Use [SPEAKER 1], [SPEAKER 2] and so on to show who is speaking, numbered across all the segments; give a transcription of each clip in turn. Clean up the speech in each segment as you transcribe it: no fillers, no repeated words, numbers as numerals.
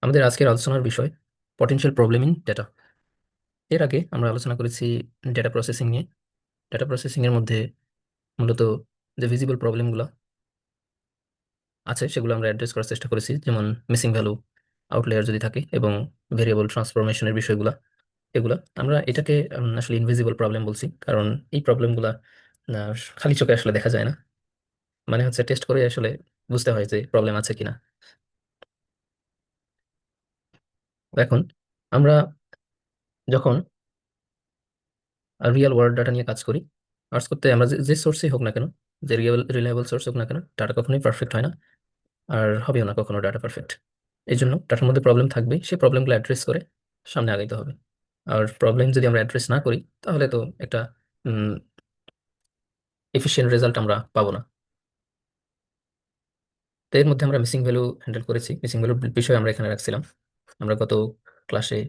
[SPEAKER 1] আমাদের আজকের আলোচনার বিষয় পটেনশিয়াল প্রবলেম ইন ডেটা। এর আগে আমরা আলোচনা করেছি ডেটা প্রসেসিং নিয়ে। ডেটা প্রসেসিং এর মধ্যে মূলত যে ভিজিবল প্রবলেমগুলো আছে সেগুলো আমরা অ্যাড্রেস করার চেষ্টা করেছি, যেমন মিসিং ভ্যালু, আউটলায়ার যদি থাকে, এবং ভেরিয়েবল ট্রান্সফরমেশনের বিষয়গুলো। এগুলা আমরা এটাকে আসলে ইনভিজিবল প্রবলেম বলছি, কারণ এই প্রবলেমগুলা খালি চোখে আসলে দেখা যায় না। মানে হচ্ছে টেস্ট করে আসলে বুঝতে হয় যে প্রবলেম আছে কিনা। তো এখন আমরা যখন রিয়েল ওয়ার্ল্ড ডাটা নিয়ে কাজ করি, কাজ করতে আমরা যে সোর্সই হোক না কেন, যে রিলায়েবল সোর্স হোক না কেন, ডাটা কখনোই পারফেক্ট হয় না, আর হবেও না কখনো ডাটা পারফেক্ট। এই জন্য ডাটার মধ্যে প্রবলেম থাকবে, সেই প্রবলেমগুলো অ্যাড্রেস করে সামনে আগাইতে হবে। আর প্রবলেম যদি আমরা অ্যাড্রেস না করি, তাহলে তো একটা এফিশিয়েন্ট রেজাল্ট আমরা পাবো না। তো এর মধ্যে আমরা মিসিং ভ্যালু হ্যান্ডেল করেছি। মিসিং ভ্যালুর বিষয় আমরা এখানে রাখছিলাম। আমরা গত ক্লাসে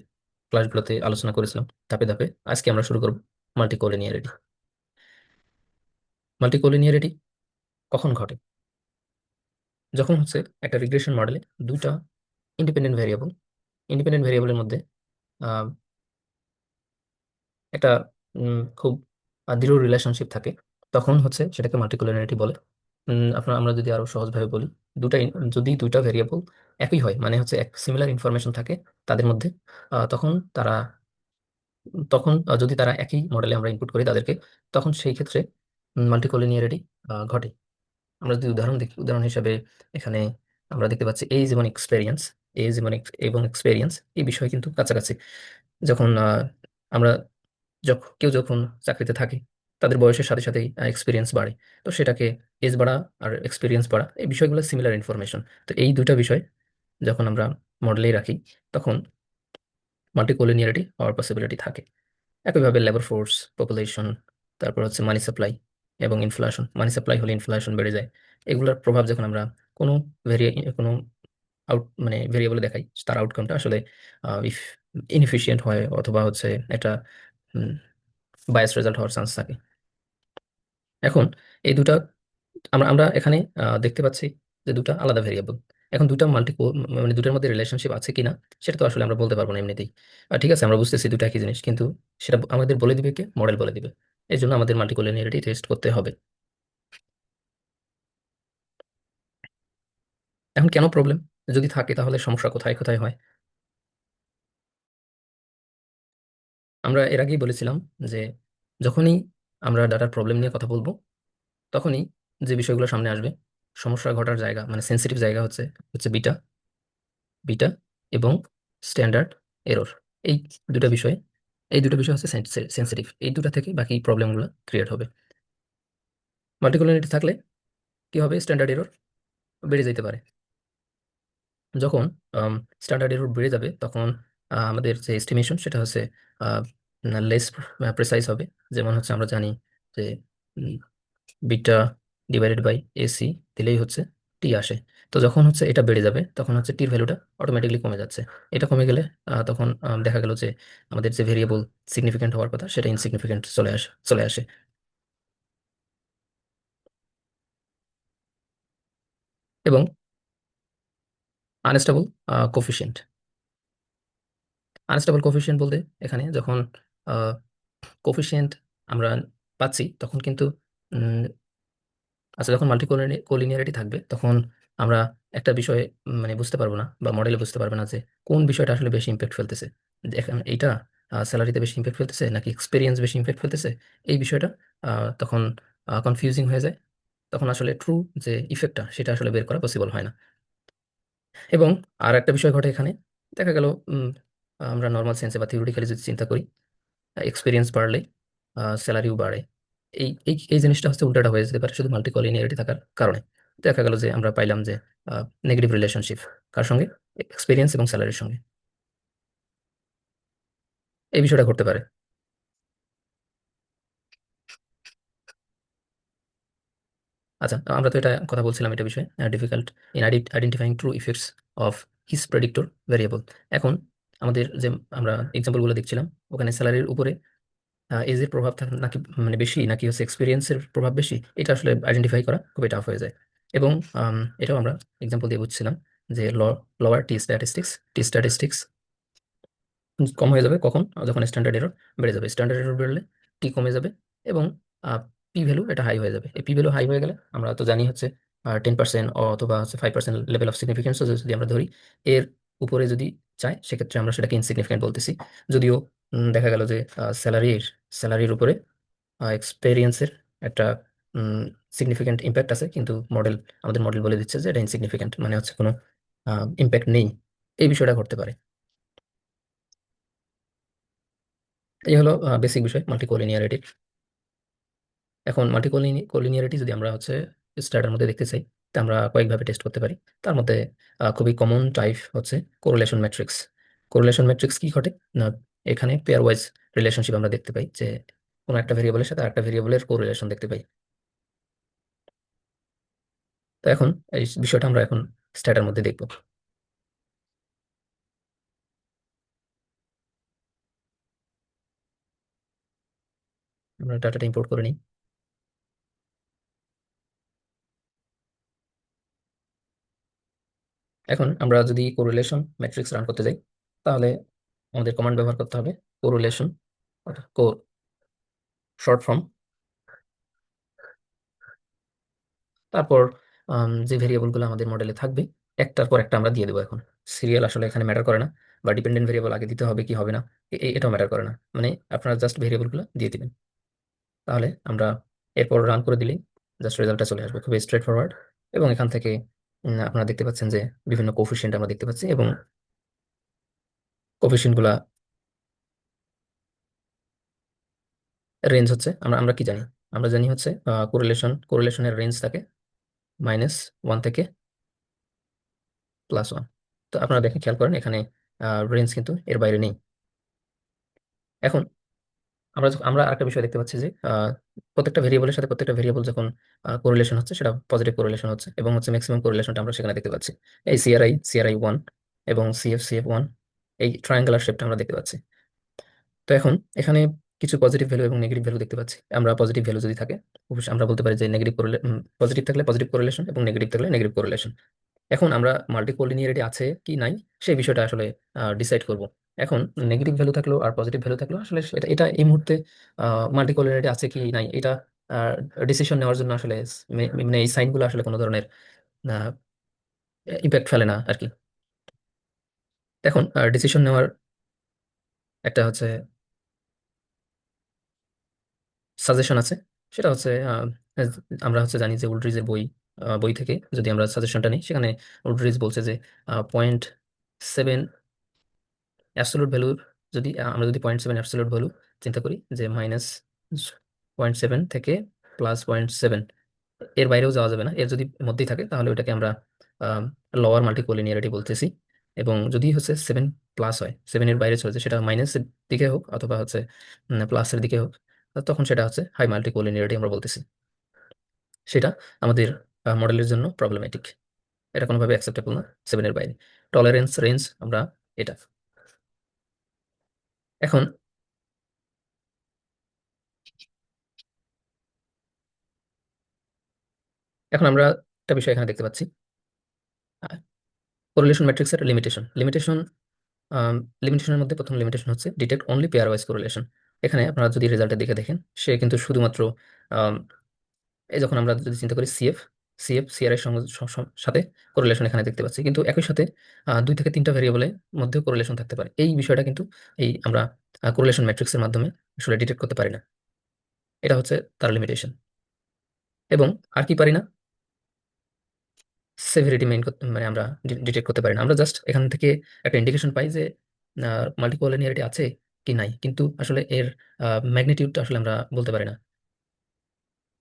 [SPEAKER 1] ক্লাসগুলোতে আলোচনা করেছিলাম ধাপে ধাপে। আজকে আমরা শুরু করব মাল্টিকোলিনিয়ারিটি। মাল্টিকোলিনিয়ারিটি কখন ঘটে? যখন হচ্ছে একটা রিগ্রেশন মডেলে দুইটা ইন্ডিপেন্ডেন্ট ভেরিয়েবল, ইন্ডিপেন্ডেন্ট ভেরিয়েবলের মধ্যে আহ, একটা খুব দৃঢ় রিলেশনশিপ থাকে, তখন হচ্ছে সেটাকে মাল্টিকুলারিটি বলে। আমরা যদি আরো সহজভাবে বলি, যদি দুইটা ভেরিয়েবল একই হয়, মানে হচ্ছে এক সিমিলার ইনফরমেশন থাকে তাদের মধ্যে, তখন তারা যদি তারা একই মডেলে আমরা ইনপুট করি তাদেরকে, তখন সেই ক্ষেত্রে মাল্টিকুলারিটি ঘটে। আমরা যদি উদাহরণ দেখি, উদাহরণ হিসাবে এখানে আমরা দেখতে পাচ্ছি এইজ এবং এক্সপেরিয়েন্স। এইজ এবং এক্সপেরিয়েন্স এই বিষয় কিন্তু কাছাকাছি। যখন আমরা কেউ যখন চাকরিতে থাকে, তাদের বয়সের সাথে সাথেই এক্সপিরিয়েন্স বাড়ে। তো সেটাকে এজ বাড়া আর এক্সপিরিয়েন্স বাড়া, এই বিষয়গুলো সিমিলার ইনফরমেশন। তো এই দুইটা বিষয় যখন আমরা মডেলেই রাখি, তখন মাল্টিকোলিনিয়ারিটি হওয়ার পসিবিলিটি থাকে। একইভাবে লেবার ফোর্স, পপুলেশন, তারপর হচ্ছে মানি সাপ্লাই এবং ইনফ্লেশন। মানি সাপ্লাই হলে ইনফ্লেশন বেড়ে যায়। এগুলোর প্রভাব যখন আমরা কোনো কোনো মানে ভেরিয়েবলে দেখাই, তার আউটকামটা আসলে ইফ ইনএফিশিয়েন্ট হয়, অথবা হচ্ছে একটা বায়াস রেজাল্ট হওয়ার চান্স থাকে। এখন এই দুটা আমরা আমরা এখানে দেখতে পাচ্ছি যে দুটা আলাদা ভেরিয়েবল। এখন দুটা মানে দুটার মধ্যে রিলেশনশিপ আছে কিনা, সেটা তো আসলে আমরা বলতে পারবো না এমনিতেই। ঠিক আছে, আমরা বুঝতেছি দুটা একই জিনিস, কিন্তু সেটা আমাদের বলে দিবে কে? মডেল বলে দিবে। এই জন্য আমাদের মাল্টিকোলিনিয়ারিটি টেস্ট করতে হবে। এখন কেন প্রবলেম যদি থাকে, তাহলে সমস্যা কোথায় কোথায় হয়? আমরা এর আগেই বলেছিলাম যে যখনই আমরা ডাটার প্রবলেম নিয়ে কথা বলবো, তখনই যে বিষয়গুলো সামনে আসবে, সমস্যা ঘটার জায়গা, মানে সেন্সিটিভ জায়গা হচ্ছে হচ্ছে বিটা, বিটা এবং স্ট্যান্ডার্ড এরর। এই দুটো বিষয়, এই দুটো বিষয় হচ্ছে সেন্সিটিভ। এই দুটো থেকে বাকি প্রবলেমগুলো ক্রিয়েট হবে। মাল্টিকুলারিটি থাকলে কি হবে? স্ট্যান্ডার্ড এরর বেড়ে যেতে পারে। যখন স্ট্যান্ডার্ড এরর বেড়ে যাবে, তখন আমাদের যে এস্টিমেশন সেটা হচ্ছে লেস প্রেসাইজ হবে। যেমন হচ্ছে আমরা জানি যে বিটা ডিভাইডেড বাই এসি দিলেই হচ্ছে টি আসে। তো যখন হচ্ছে এটা বেড়ে যাবে, তখন হচ্ছে টির ভ্যালুটা অটোমেটিকলি কমে যাচ্ছে। এটা কমে গেলে তখন দেখা গেল যে আমাদের যে ভেরিয়েবল সিগনিফিকেন্ট হওয়ার কথা, সেটা ইনসিগনিফিকেন্ট চলে আসে। এবং আনস্টেবল কোফিশিয়েন্ট। আনস্টেবল কোফিশিয়েন্ট বলতে এখানে যখন কোফিশিয়েন্ট আমরা পাচ্ছি, তখন কিন্তু আচ্ছা, যখন কোলিনিয়ারিটি থাকবে, তখন আমরা একটা বিষয় মানে বুঝতে পারবো না, বা মডেলে বুঝতে পারবে না যে কোন বিষয়টা আসলে বেশি ইম্প্যাক্ট ফেলতেছে। এখন এইটা স্যালারিতে বেশি ইম্প্যাক্ট ফেলতেছে নাকি এক্সপিরিয়েন্স বেশি ইম্প্যাক্ট ফেলতেছে, এই বিষয়টা তখন কনফিউজিং হয়ে যায়। তখন আসলে ট্রু যে ইফেক্টটা, সেটা আসলে বের করা পসিবল হয় না। এবং আর একটা বিষয় ঘটে এখানে, দেখা গেল আমরা নর্মাল সেন্সে বা থিওরিটিক্যালি যদি চিন্তা করি, এক্সপিরিয়েন্স বাড়লে স্যালারিও বাড়ে। এই জিনিসটা হচ্ছে উল্টাটা হয়ে যেতে পারে শুধু মাল্টিকলিনিয়ারিটি থাকার কারণে। দেখা গেল যে আমরা পাইলাম যে নেগেটিভ রিলেশনশিপ কার সঙ্গে? এক্সপিরিয়েন্স এবং স্যালারির সঙ্গে। এই বিষয়টা ঘটতে পারে। আচ্ছা, আমরা তো এটা কথা বলছিলাম, এটা বিষয়ে difficult in identifying true effects of his predictor variable. এখন আমাদের যে আমরা এক্সাম্পলগুলো দেখছিলাম, ওখানে স্যালারির উপরে এজের প্রভাব থাকে নাকি, মানে বেশি, নাকি হচ্ছে এক্সপিরিয়েন্সের প্রভাব বেশি, এটা আসলে আইডেন্টিফাই করা খুবই টাফ হয়ে যায়। এবং এটাও আমরা এক্সাম্পল দিয়ে বুঝছিলাম যে লোয়ার টি স্ট্যাটিস্টিক্স কম হয়ে যাবে কখন, যখন স্ট্যান্ডার্ড এরর বেড়ে যাবে। স্ট্যান্ডার্ড এরর বেড়ে টি কমে যাবে এবং পি ভ্যালু এটা হাই হয়ে যাবে। এই পি ভ্যালু হাই হয়ে গেলে আমরা তো জানি হচ্ছে 10% অথবা হচ্ছে 5% লেভেল অফ সিগনিফিকেন্স যদি আমরা ধরি, এর উপরে যদি চাই সেক্ষেত্রে আমরা সেটাকে ইনসিগনিফিকেন্ট বলতেছি। যদিও দেখা গেল যে স্যালারির উপরে এক্সপেরিয়েন্সের একটা সিগনিফিকেন্ট ইম্প্যাক্ট আছে, কিন্তু আমাদের মডেল বলে দিচ্ছে যে এটা ইনসিগনিফিকেন্ট, মানে হচ্ছে কোনো ইম্প্যাক্ট নেই। এই বিষয়টা ঘটতে পারে। এই হলো বেসিক বিষয় মাল্টিকোলিনিয়ারিটির। এখন মাল্টিকোলিনিয়ারিটি যদি আমরা হচ্ছে স্টার্টার মধ্যে দেখতে চাই, তা আমরা কয়েকভাবে টেস্ট করতে পারি। তার মধ্যে খুবই কমন টাইপ হচ্ছে কোরিলেশন ম্যাট্রিক্স। কোরিলেশন ম্যাট্রিক্স কি ঘটে না, এখানে পেয়ার ওয়াইজ রিলেশনশিপ আমরা দেখতে পাই, যে কোনো একটা ভেরিয়েবলের সাথে আরেকটা ভেরিয়েবলের কোরিলেশন দেখতে পাই। তো এখন এই বিষয়টা আমরা এখন স্ট্যাটার মধ্যে দেখব। আমরা ডাটাটা ইম্পোর্ট করে নিই। এখন আমরা যদি কোরিলেশন ম্যাট্রিক্স রান করতে যাই, তাহলে আমাদের কমান্ড ব্যবহার করতে হবে কোরিলেশন, কোর শর্ট ফর্ম, তারপর যে ভেরিয়েবলগুলো আমাদের মডেলে থাকবে একটার পর একটা আমরা দিয়ে দেবো। এখন সিরিয়াল আসলে এখানে ম্যাটার করে না, বা ডিপেন্ডেন্ট ভেরিয়েবল আগে দিতে হবে কি হবে না, এটাও ম্যাটার করে না। মানে আপনারা জাস্ট ভেরিয়েবলগুলো দিয়ে দিবেন, তাহলে আমরা এরপর রান করে দিলেই জাস্ট রেজাল্টটা চলে আসবে, খুবই স্ট্রেট ফরওয়ার্ড। এবং এখান থেকে আপনারা দেখতে পাচ্ছেন যে বিভিন্ন কোফিশিয়েন্ট আমরা দেখতে পাচ্ছি, এবং কোফিশিয়েন্ট গুলা রেঞ্জ হচ্ছে, আমরা আমরা কি জানি, আমরা জানি হচ্ছে কোরিলেশনের রেঞ্জ থাকে -1 থেকে +1। তো আপনারা দেখেন, খেয়াল করেন এখানে রেঞ্জ কিন্তু এর বাইরে নেই। এখন আমরা আরেকটা বিষয় দেখতে পাচ্ছি যে প্রত্যেকটা ভেরিয়েবলের সাথে প্রত্যেকটা ভেরিয়েবল যখন কোরিলেশন হচ্ছে, সেটা পজিটিভ কোরিলেশন হচ্ছে, এবং হচ্ছে ম্যাক্সিমাম কোরিলেশনটা আমরা সেখানে দেখতে পাচ্ছি। এই সিআরআই 1 এবং সিএফ1, এই ট্রায়াঙ্গুলার শেপটা আমরা দেখতে পাচ্ছি। তো এখন এখানে কিছু পজিটিভ ভ্যালু এবং নেগেটিভ ভ্যালু দেখতে পাচ্ছি। আমরা পজিটিভ ভ্যালু যদি থাকে, অবশ্যই আমরা বলতে পারি যে পজিটিভ থাকলে পজিটিভ কোরিলেশন এবং নেগেটিভ থাকলে নেগেটিভ কোরিলেশন। এখন আমরা মাল্টিকোলিনিয়ারিটি আছে কি নাই সেই বিষয়টা আসলে ডিসাইড করব। এখন নেগেটিভ ভ্যালু থাকলেও আর পজিটিভ ভ্যালু থাকলেও আসলে এটা এটা এই মুহূর্তে মাল্টিকোলিনিয়ারিটি আছে কি নাই এটা ডিসিশন নেওয়ার জন্য আসলে মানে এই সাইনগুলো আসলে কোনো ধরনের ইম্প্যাক্ট ফেলে না আর কি। এখন ডিসিশন নেওয়ার একটা হচ্ছে সাজেশন আছে, সেটা হচ্ছে আমরা হচ্ছে জানি যে উলড্রিজের বই থেকে যদি আমরা সাজেশনটা নিই, সেখানে উলড্রিজ বলছে যে 0.7 অ্যাবসলিউট ভ্যালু, যদি আমরা যদি 0.7 অ্যাবসলিউট ভ্যালু চিন্তা করি, যে -0.7 থেকে +0.7, এর বাইরেও যাওয়া যাবে না, এর যদি মধ্যেই থাকে তাহলে ওইটাকে আমরা লোয়ার মাল্টিকোলিনিয়ারিটি বলতেছি। এবং যদি হচ্ছে 7+ হয়, 7-এর বাইরে চলে যায়, সেটা মাইনাসের দিকে হোক অথবা হচ্ছে প্লাসের দিকে হোক, তখন সেটা হচ্ছে হাই মাল্টিকোলিনিয়ারিটি আমরা বলতেছি। সেটা আমাদের মডেলের জন্য প্রবলেমেটিক, এটা কোনোভাবে অ্যাকসেপ্টেবল না 7-এর বাইরে। টলারেন্স রেঞ্জ আমরা এটা। এখন এখন আমরা একটা বিষয় এখানে দেখতে পাচ্ছি, কোরিলেশন ম্যাট্রিক্সের লিমিটেশনের মধ্যে প্রথম লিমিটেশন হচ্ছে detect only pair wise correlation. এখানে আপনারা যদি রেজাল্টের দিকে দেখেন, সে কিন্তু শুধুমাত্র আম, এই যখন আমরা যদি চিন্তা করি সিআর এর সাথে কোরিলেশন এখানে দেখতে পাচ্ছি, কিন্তু একই সাথে 2 থেকে 3টা ভেরিয়েবলের মধ্যে কোরিলেশন থাকতে পারে। এই বিষয়টা কিন্তু এই আমরা কোরিলেশন ম্যাট্রিক্সের মাধ্যমে আসলে ডিটেক্ট করতে পারি না। এটা হচ্ছে তার লিমিটেশন। এবং আর কি পারি না, সেভারিটি মানে আমরা ডিটেক্ট করতে পারি না। আমরা জাস্ট এখান থেকে একটা ইন্ডিকেশন পাই যে মাল্টিকোলিনিয়ারিটি আছে কি নাই, কিন্তু আসলে এর ম্যাগনিটিউডটা আসলে আমরা বলতে পারি না।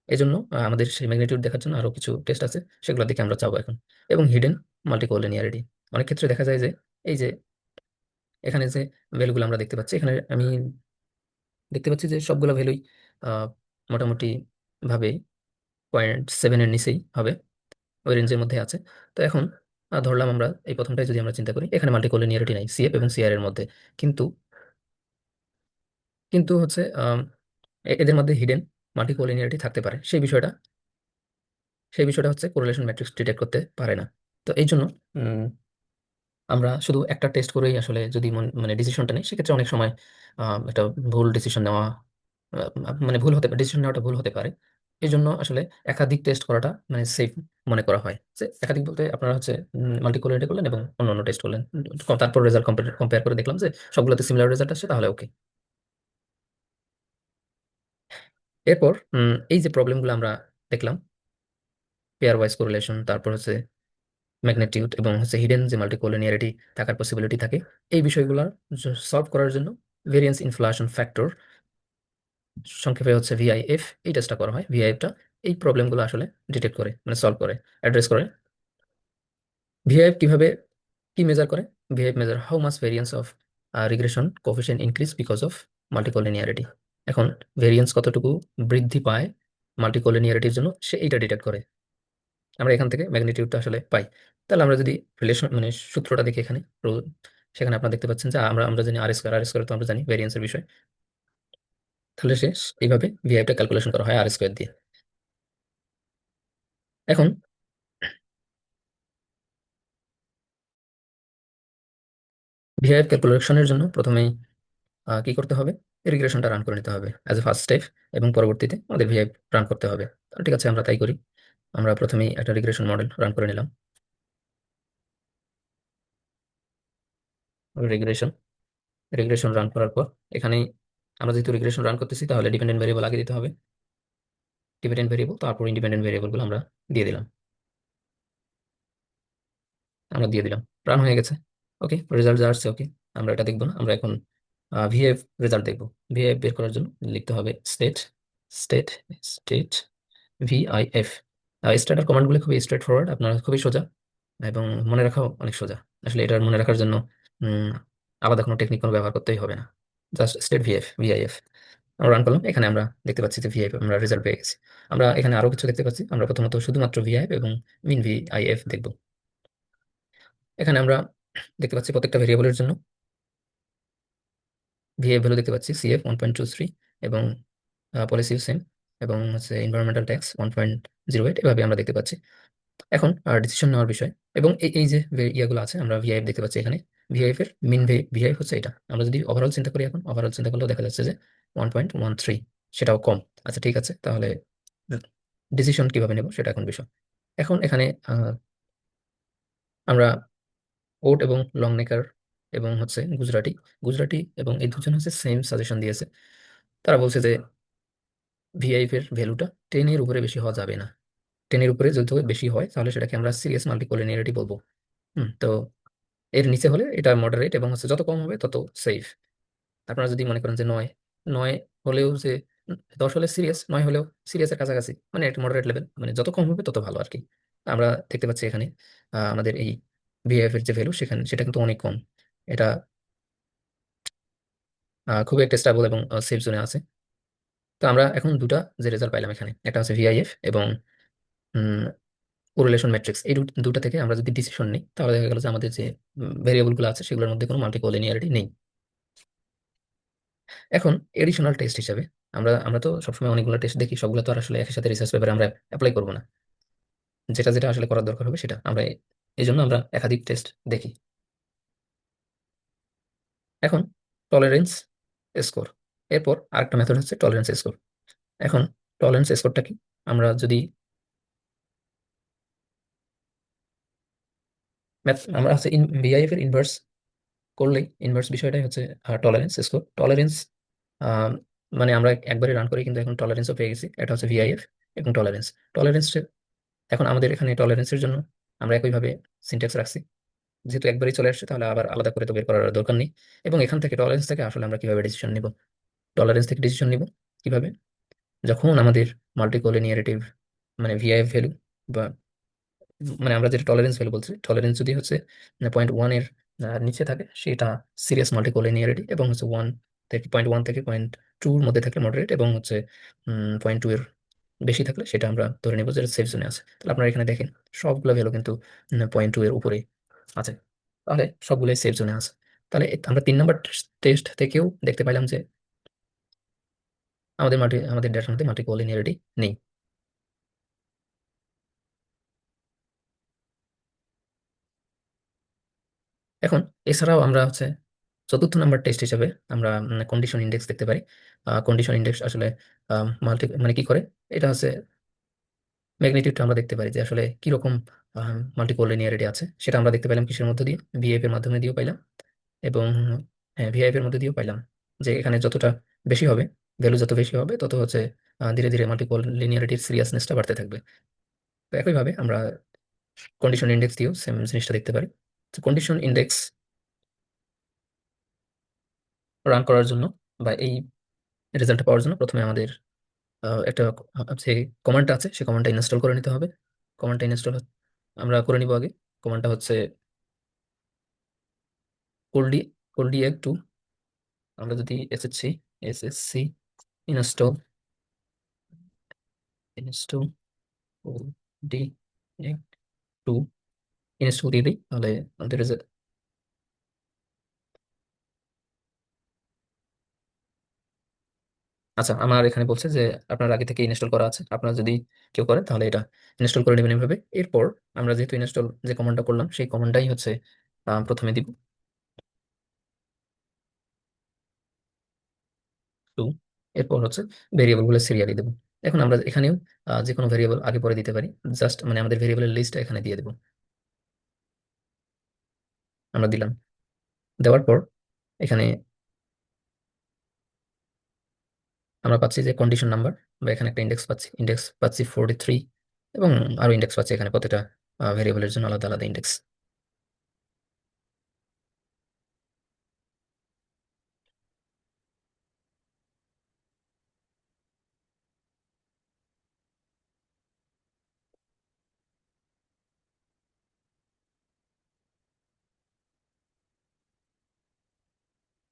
[SPEAKER 1] এই জন্য আমাদের সেই ম্যাগনিটিউড দেখার জন্য আরো কিছু টেস্ট আছে, সেগুলো দেখে আমরা চাবো এখন। এবং হিডেন মাল্টিকোলিনিয়ারিটি, অনেক ক্ষেত্রে দেখা যায় যে এই যে এখানে যে ভ্যালুগুলো আমরা দেখতে পাচ্ছি, এখানে আমি দেখতে পাচ্ছি যে সবগুলো ভ্যালুই আহ, মোটামুটি ভাবে 0.7-এর নিচেই হবে, ওই রেঞ্জের মধ্যে আছে। তো এখন ধরলাম আমরা এই প্রথমটাই যদি আমরা চিন্তা করি, এখানে মাল্টিকোলিনিয়ারিটি নাই সিএফ এবং সিআর এর মধ্যে, কিন্তু কিন্তু হচ্ছে এদের মধ্যে হিডেন মাল্টিকোলিনিয়ারিটি থাকতে পারে। সেই বিষয়টা হচ্ছে কোরিলেশন ম্যাট্রিক্স ডিটেক্ট করতে পারে না। তো এই জন্য উম, আমরা শুধু একটা টেস্ট করেই আসলে যদি মানে ডিসিশনটা নেই, সেক্ষেত্রে অনেক সময় একটা ভুল ডিসিশন নেওয়া, মানে ভুল হতে পারে, ডিসিশন নেওয়াটা ভুল হতে পারে। এই জন্য আসলে একাধিক টেস্ট করাটা মানে সেফ মনে করা হয়। যে একাধিক বলতে আপনারা হচ্ছে মাল্টিকোলারিটি করলেন এবং অন্য অন্য টেস্ট করলেন, তারপর রেজাল্ট কম্পেয়ার করে দেখলাম যে সবগুলোতে সিমিলার রেজাল্ট আসছে, তাহলে ওকে। এরপর এই যে প্রবলেমগুলো আমরা দেখলাম, পেয়ার ওয়াইজ কোরিলেশন, তারপর হচ্ছে ম্যাগনিটিউড এবং হচ্ছে হিডেন যে মাল্টিকোলিনিয়ারিটি থাকার পসিবিলিটি থাকে, এই বিষয়গুলো সলভ করার জন্য ভেরিয়েন্স ইনফ্লেশন ফ্যাক্টর, সংক্ষেপে হচ্ছে ভিআইএফ, এই টেস্টটা করা হয়। ভিআইএফটা এই প্রবলেমগুলো আসলে ডিটেক্ট করে, মানে সলভ করে, অ্যাড্রেস করে। ভিআইএফ কিভাবে কি মেজার করে? VIF measure how much variance of regression coefficient increase because of multicollinearity. এখন ভেরিয়েন্স কতটুকু বৃদ্ধি পায় মাল্টিকোলিনিয়ারিটির জন্য, সে এইটা ডিটেক্ট করে। আমরা এখান থেকে ম্যাগনিটিউডটা আসলে পাই। তাহলে আমরা যদি রিলেশন মানে সূত্রটা দেখি এখানে, সেখানে আপনারা দেখতে পাচ্ছেন যে আমরা আমরা জানি আর স্কোয়ার তো আমরা জানি ভেরিয়েন্সের বিষয়। তাহলে এইভাবে ভিআইটা ক্যালকুলেশন করা হয় আর স্কোয়ার দিয়ে। এখন ভিআইএফ ক্যালকুলেশনের জন্য প্রথমেই কি করতে হবে? রিগ্রেশনটা রান করে নিতে হবে অ্যাজ এ ফার্স্ট স্টেপ, এবং পরবর্তীতে আমাদের ভিআইএফ রান করতে হবে। তাহলে ঠিক আছে, আমরা তাই করি। আমরা প্রথমেই একটা রিগ্রেশন মডেল রান করে নিলাম। রিগ্রেশন রিগ্রেশন রান করার পর এখানে আমরা যেহেতু রিগ্রেশন রান করতেছি, তাহলে ডিপেন্ডেন্ট ভেরিয়েবল আগে দিতে হবে। ডিপেন্ডেন্ট ভেরিয়েবল, তারপর ইন্ডিপেন্ডেন্ট ভেরিয়েবলগুলো আমরা দিয়ে দিলাম। রান হয়ে গেছে। ওকে, রেজাল্ট যা আসছে ওকে, আমরা এটা দেখবো না। আমরা এখন ভিএফ রেজাল্ট দেখবো। ভিএফ বের করার জন্য লিখতে হবে স্টেট স্টেট স্টেট ভিআইএফ। স্ট্যাটার কমান্ডগুলো খুবই স্ট্রেট ফরওয়ার্ড, আপনার খুবই সোজা এবং মনে রাখাও অনেক সোজা। আসলে এটা মনে রাখার জন্য উম, আলাদা কোনো টেকনিক কোনো ব্যবহার করতেই হবে না। জাস্ট স্টেট ভিআইএফ আমরা রান করলাম। এখানে আমরা দেখতে পাচ্ছি যে ভিআইএফ আমরা রেজাল্ট পেয়ে গেছি। আমরা এখানে আরো কিছু দেখতে পাচ্ছি। আমরা প্রথমত শুধুমাত্র ভিআইএফ এবং মিন ভিআইএফ দেখবো। এখানে আমরা দেখতে পাচ্ছি প্রত্যেকটা ভেরিয়েবলের জন্য ভিএফ ভ্যালু দেখতে পাচ্ছি, সিএফ 1.23 এবং পলিসিও সেম, এবং হচ্ছে এনভায়রনমেন্টাল ট্যাক্স 1.08, এভাবে আমরা দেখতে পাচ্ছি। এখন ডিসিশন নেওয়ার বিষয়, এবং এই যে ইয়াগুলো আছে, আমরা ভিআইএফ দেখতে পাচ্ছি এখানে। ভিআইএফ এর মিন ভিআইএফ হচ্ছে এটা। আমরা যদি ওভারঅল চিন্তা করি, এখন ওভারঅল চিন্তা করলেও দেখা যাচ্ছে যে 1.13, সেটাও কম। আচ্ছা ঠিক আছে, তাহলে ডিসিশন কিভাবে নেব সেটা এখন বিষয়। এখন এখানে আমরা ওট এবং লং নেকার এবং হচ্ছে গুজরাটি গুজরাটি এবং এই দুজন হচ্ছে সেম সাজেশন দিয়েছে। তারা বলছে যে ভিআইএফ এর ভ্যালুটা 10 এর উপরে বেশি হওয়া যাবে না। 10 এর উপরে যদি বেশি হয়, তাহলে সেটাকে আমরা সিরিয়াস মাল্টিকোলিনিয়ারিটি বলবো। তো এর নিচে হলে এটা মডারেট, এবং হচ্ছে যত কম হবে তত সেফ। আপনারা যদি মনে করেন যে 9, 9 হলেও যে 10 হলে সিরিয়াস, 9 হলেও সিরিয়াসের কাছাকাছি, মানে একটা মডারেট লেভেল, মানে যত কম হবে তত ভালো আর কি। আমরা দেখতে পাচ্ছি এখানে আমাদের এই ভিআইএফ এর যে ভ্যালু, সেটা কিন্তু অনেক কম। এটা খুবই একটা স্টেবল এবং সেফ জোনে আছে। তো আমরা এখন দুটা যে রেজাল্ট পাইলাম এখানে, একটা হচ্ছে ভিআইএফ এবং কোরিলেশন ম্যাট্রিক্স, এই দুটা থেকে আমরা যদি ডিসিশন নিই, তাহলে দেখা গেল যে আমাদের যে ভেরিয়েবল গুলো আছে সেগুলোর মধ্যে কোনো মাল্টিকোলিনিয়ারিটি নেই। এখন এডিশনাল টেস্ট হিসেবে আমরা আমরা তো সবসময় অনেকগুলো টেস্ট দেখি, সবগুলো তো আর আসলে একই সাথে রিসার্চ পেপারে আমরা অ্যাপ্লাই করবো না। যেটা যেটা আসলে করার দরকার হবে সেটা আমরা, এই জন্য আমরা একাধিক টেস্ট দেখি। এখন টলারেন্স স্কোর, এরপর আরেকটা মেথড হচ্ছে টলারেন্স স্কোর। এখন টলারেন্স স্কোরটা কি? আমরা যদি আমরা হচ্ছে ভিআইএফ এর ইনভার্স করলেই, ইনভার্স বিষয়টাই হচ্ছে টলারেন্স স্কোর। টলারেন্স মানে আমরা একবারে রান করি, কিন্তু এখন টলারেন্সও পেয়ে গেছি। এটা হচ্ছে ভিআইএফ এবং টলারেন্স। টলারেন্স এখন আমাদের এখানে টলারেন্সের জন্য আমরা একইভাবে সিনট্যাক্স রাখছি। যেহেতু একবারই চলে আসছে, তাহলে আবার আলাদা করে তো বের করার দরকার নেই। এবং এখান থেকে টলারেন্স থেকে আসলে আমরা কিভাবে ডিসিশন নিব? টলারেন্স থেকে ডিসিশন নিব কিভাবে? যখন আমাদের মাল্টিকোলিনিয়ারিটিভ মানে ভিআইএফ ভ্যালু, বা মানে আমরা যেটা টলারেন্স ভ্যালু বলছি, টলারেন্স যদি হচ্ছে 0.1 এর নিচে থাকে, সেটা সিরিয়াস মাল্টিকোলিনিয়ারিটি, এবং হচ্ছে 1 থেকে 0.2 এর মধ্যে থাকলে মডারেট, এবং হচ্ছে 0.2 এর বেশি থাকলে সেটা আমরা ধরে নেবো যে সেফ জোনে আছে। তাহলে আপনারা এখানে দেখেন সবগুলো ভ্যালু কিন্তু 0.2 এর উপরে আছে, তাহলে সবগুলোই সেফ জোনে আছে। তাহলে আমরা 3 নম্বর টেস্ট থেকেও দেখতে পাইলাম যে আমাদের ডেটার মধ্যে মাল্টিকোলিনিয়ারিটি নেই। এখন এছাড়াও আমরা হচ্ছে চতুর্থ নাম্বার টেস্ট হিসেবে আমরা কন্ডিশন ইন্ডেক্স দেখতে পারি। কন্ডিশন ইন্ডেক্স আসলে মাল্টি মানে কি করে, এটা হচ্ছে ম্যাগনিটিউডটা আমরা দেখতে পারি যে আসলে কিরকম মাল্টিপল লিনিয়ারিটি আছে, সেটা আমরা দেখতে পেলাম কিসের মধ্যে দিয়ে, ভিএফ এর মাধ্যমে দিয়েও পাইলাম। এবং হ্যাঁ, ভিআইপি এর মধ্যে দিয়েও পাইলাম যে এখানে যতটা বেশি হবে, ভ্যালু যত বেশি হবে তত হচ্ছে ধীরে ধীরে মাল্টিপল লিনিয়ারিটির সিরিয়াসনেসটা বাড়তে থাকবে। তো একইভাবে আমরা কন্ডিশন ইন্ডেক্স দিয়েও সেম জিনিসটা দেখতে পারি। তো কন্ডিশন ইন্ডেক্স রান করার জন্য বা এই রেজাল্টটা পাওয়ার জন্য প্রথমে আমাদের একটা যে কমান্ডটা আছে সেই কমান্ডটা ইনস্টল করে নিতে হবে। কমান্ডটা ইনস্টল আমরা করে নিব আগে। কমান্ডটা হচ্ছে কোল্ডি কোল্ডি টু, আমরা যদি এসএসসি ইনস্টল ইনস্টল কোল্ডি টু ইনস্টল দিয়ে দিই, তাহলে আমাদের আচ্ছা, আমার এখানে বলছে যে আপনার আগে থেকে ইনস্টল করা আছে, আপনার যদি কেউ করে তাহলে এটা ইনস্টল করে নেবেন এভাবে। এরপর আমরা যেহেতু ইনস্টল যে কমান্ডটা করলাম সেই কমান্ডটাই হচ্ছে প্রথমে দিব টু, এরপর হচ্ছে ভেরিয়েবল গুলো সিরিয়ালি দেবো। এখন আমরা এখানেও যে কোনো ভেরিয়েবল আগে পরে দিতে পারি, জাস্ট মানে আমাদের ভেরিয়েবলের লিস্টটা এখানে দিয়ে দেবো। আমরা দিলাম, দেওয়ার পর এখানে আমরা পাচ্ছি যে কন্ডিশন নাম্বার, বা এখানে একটা ইন্ডেক্স পাচ্ছি 43, এবং আরো ইন্ডেক্স পাচ্ছি এখানে প্রতিটা ভেরিয়েবলের জন্য আলাদা আলাদা ইন্ডেক্স।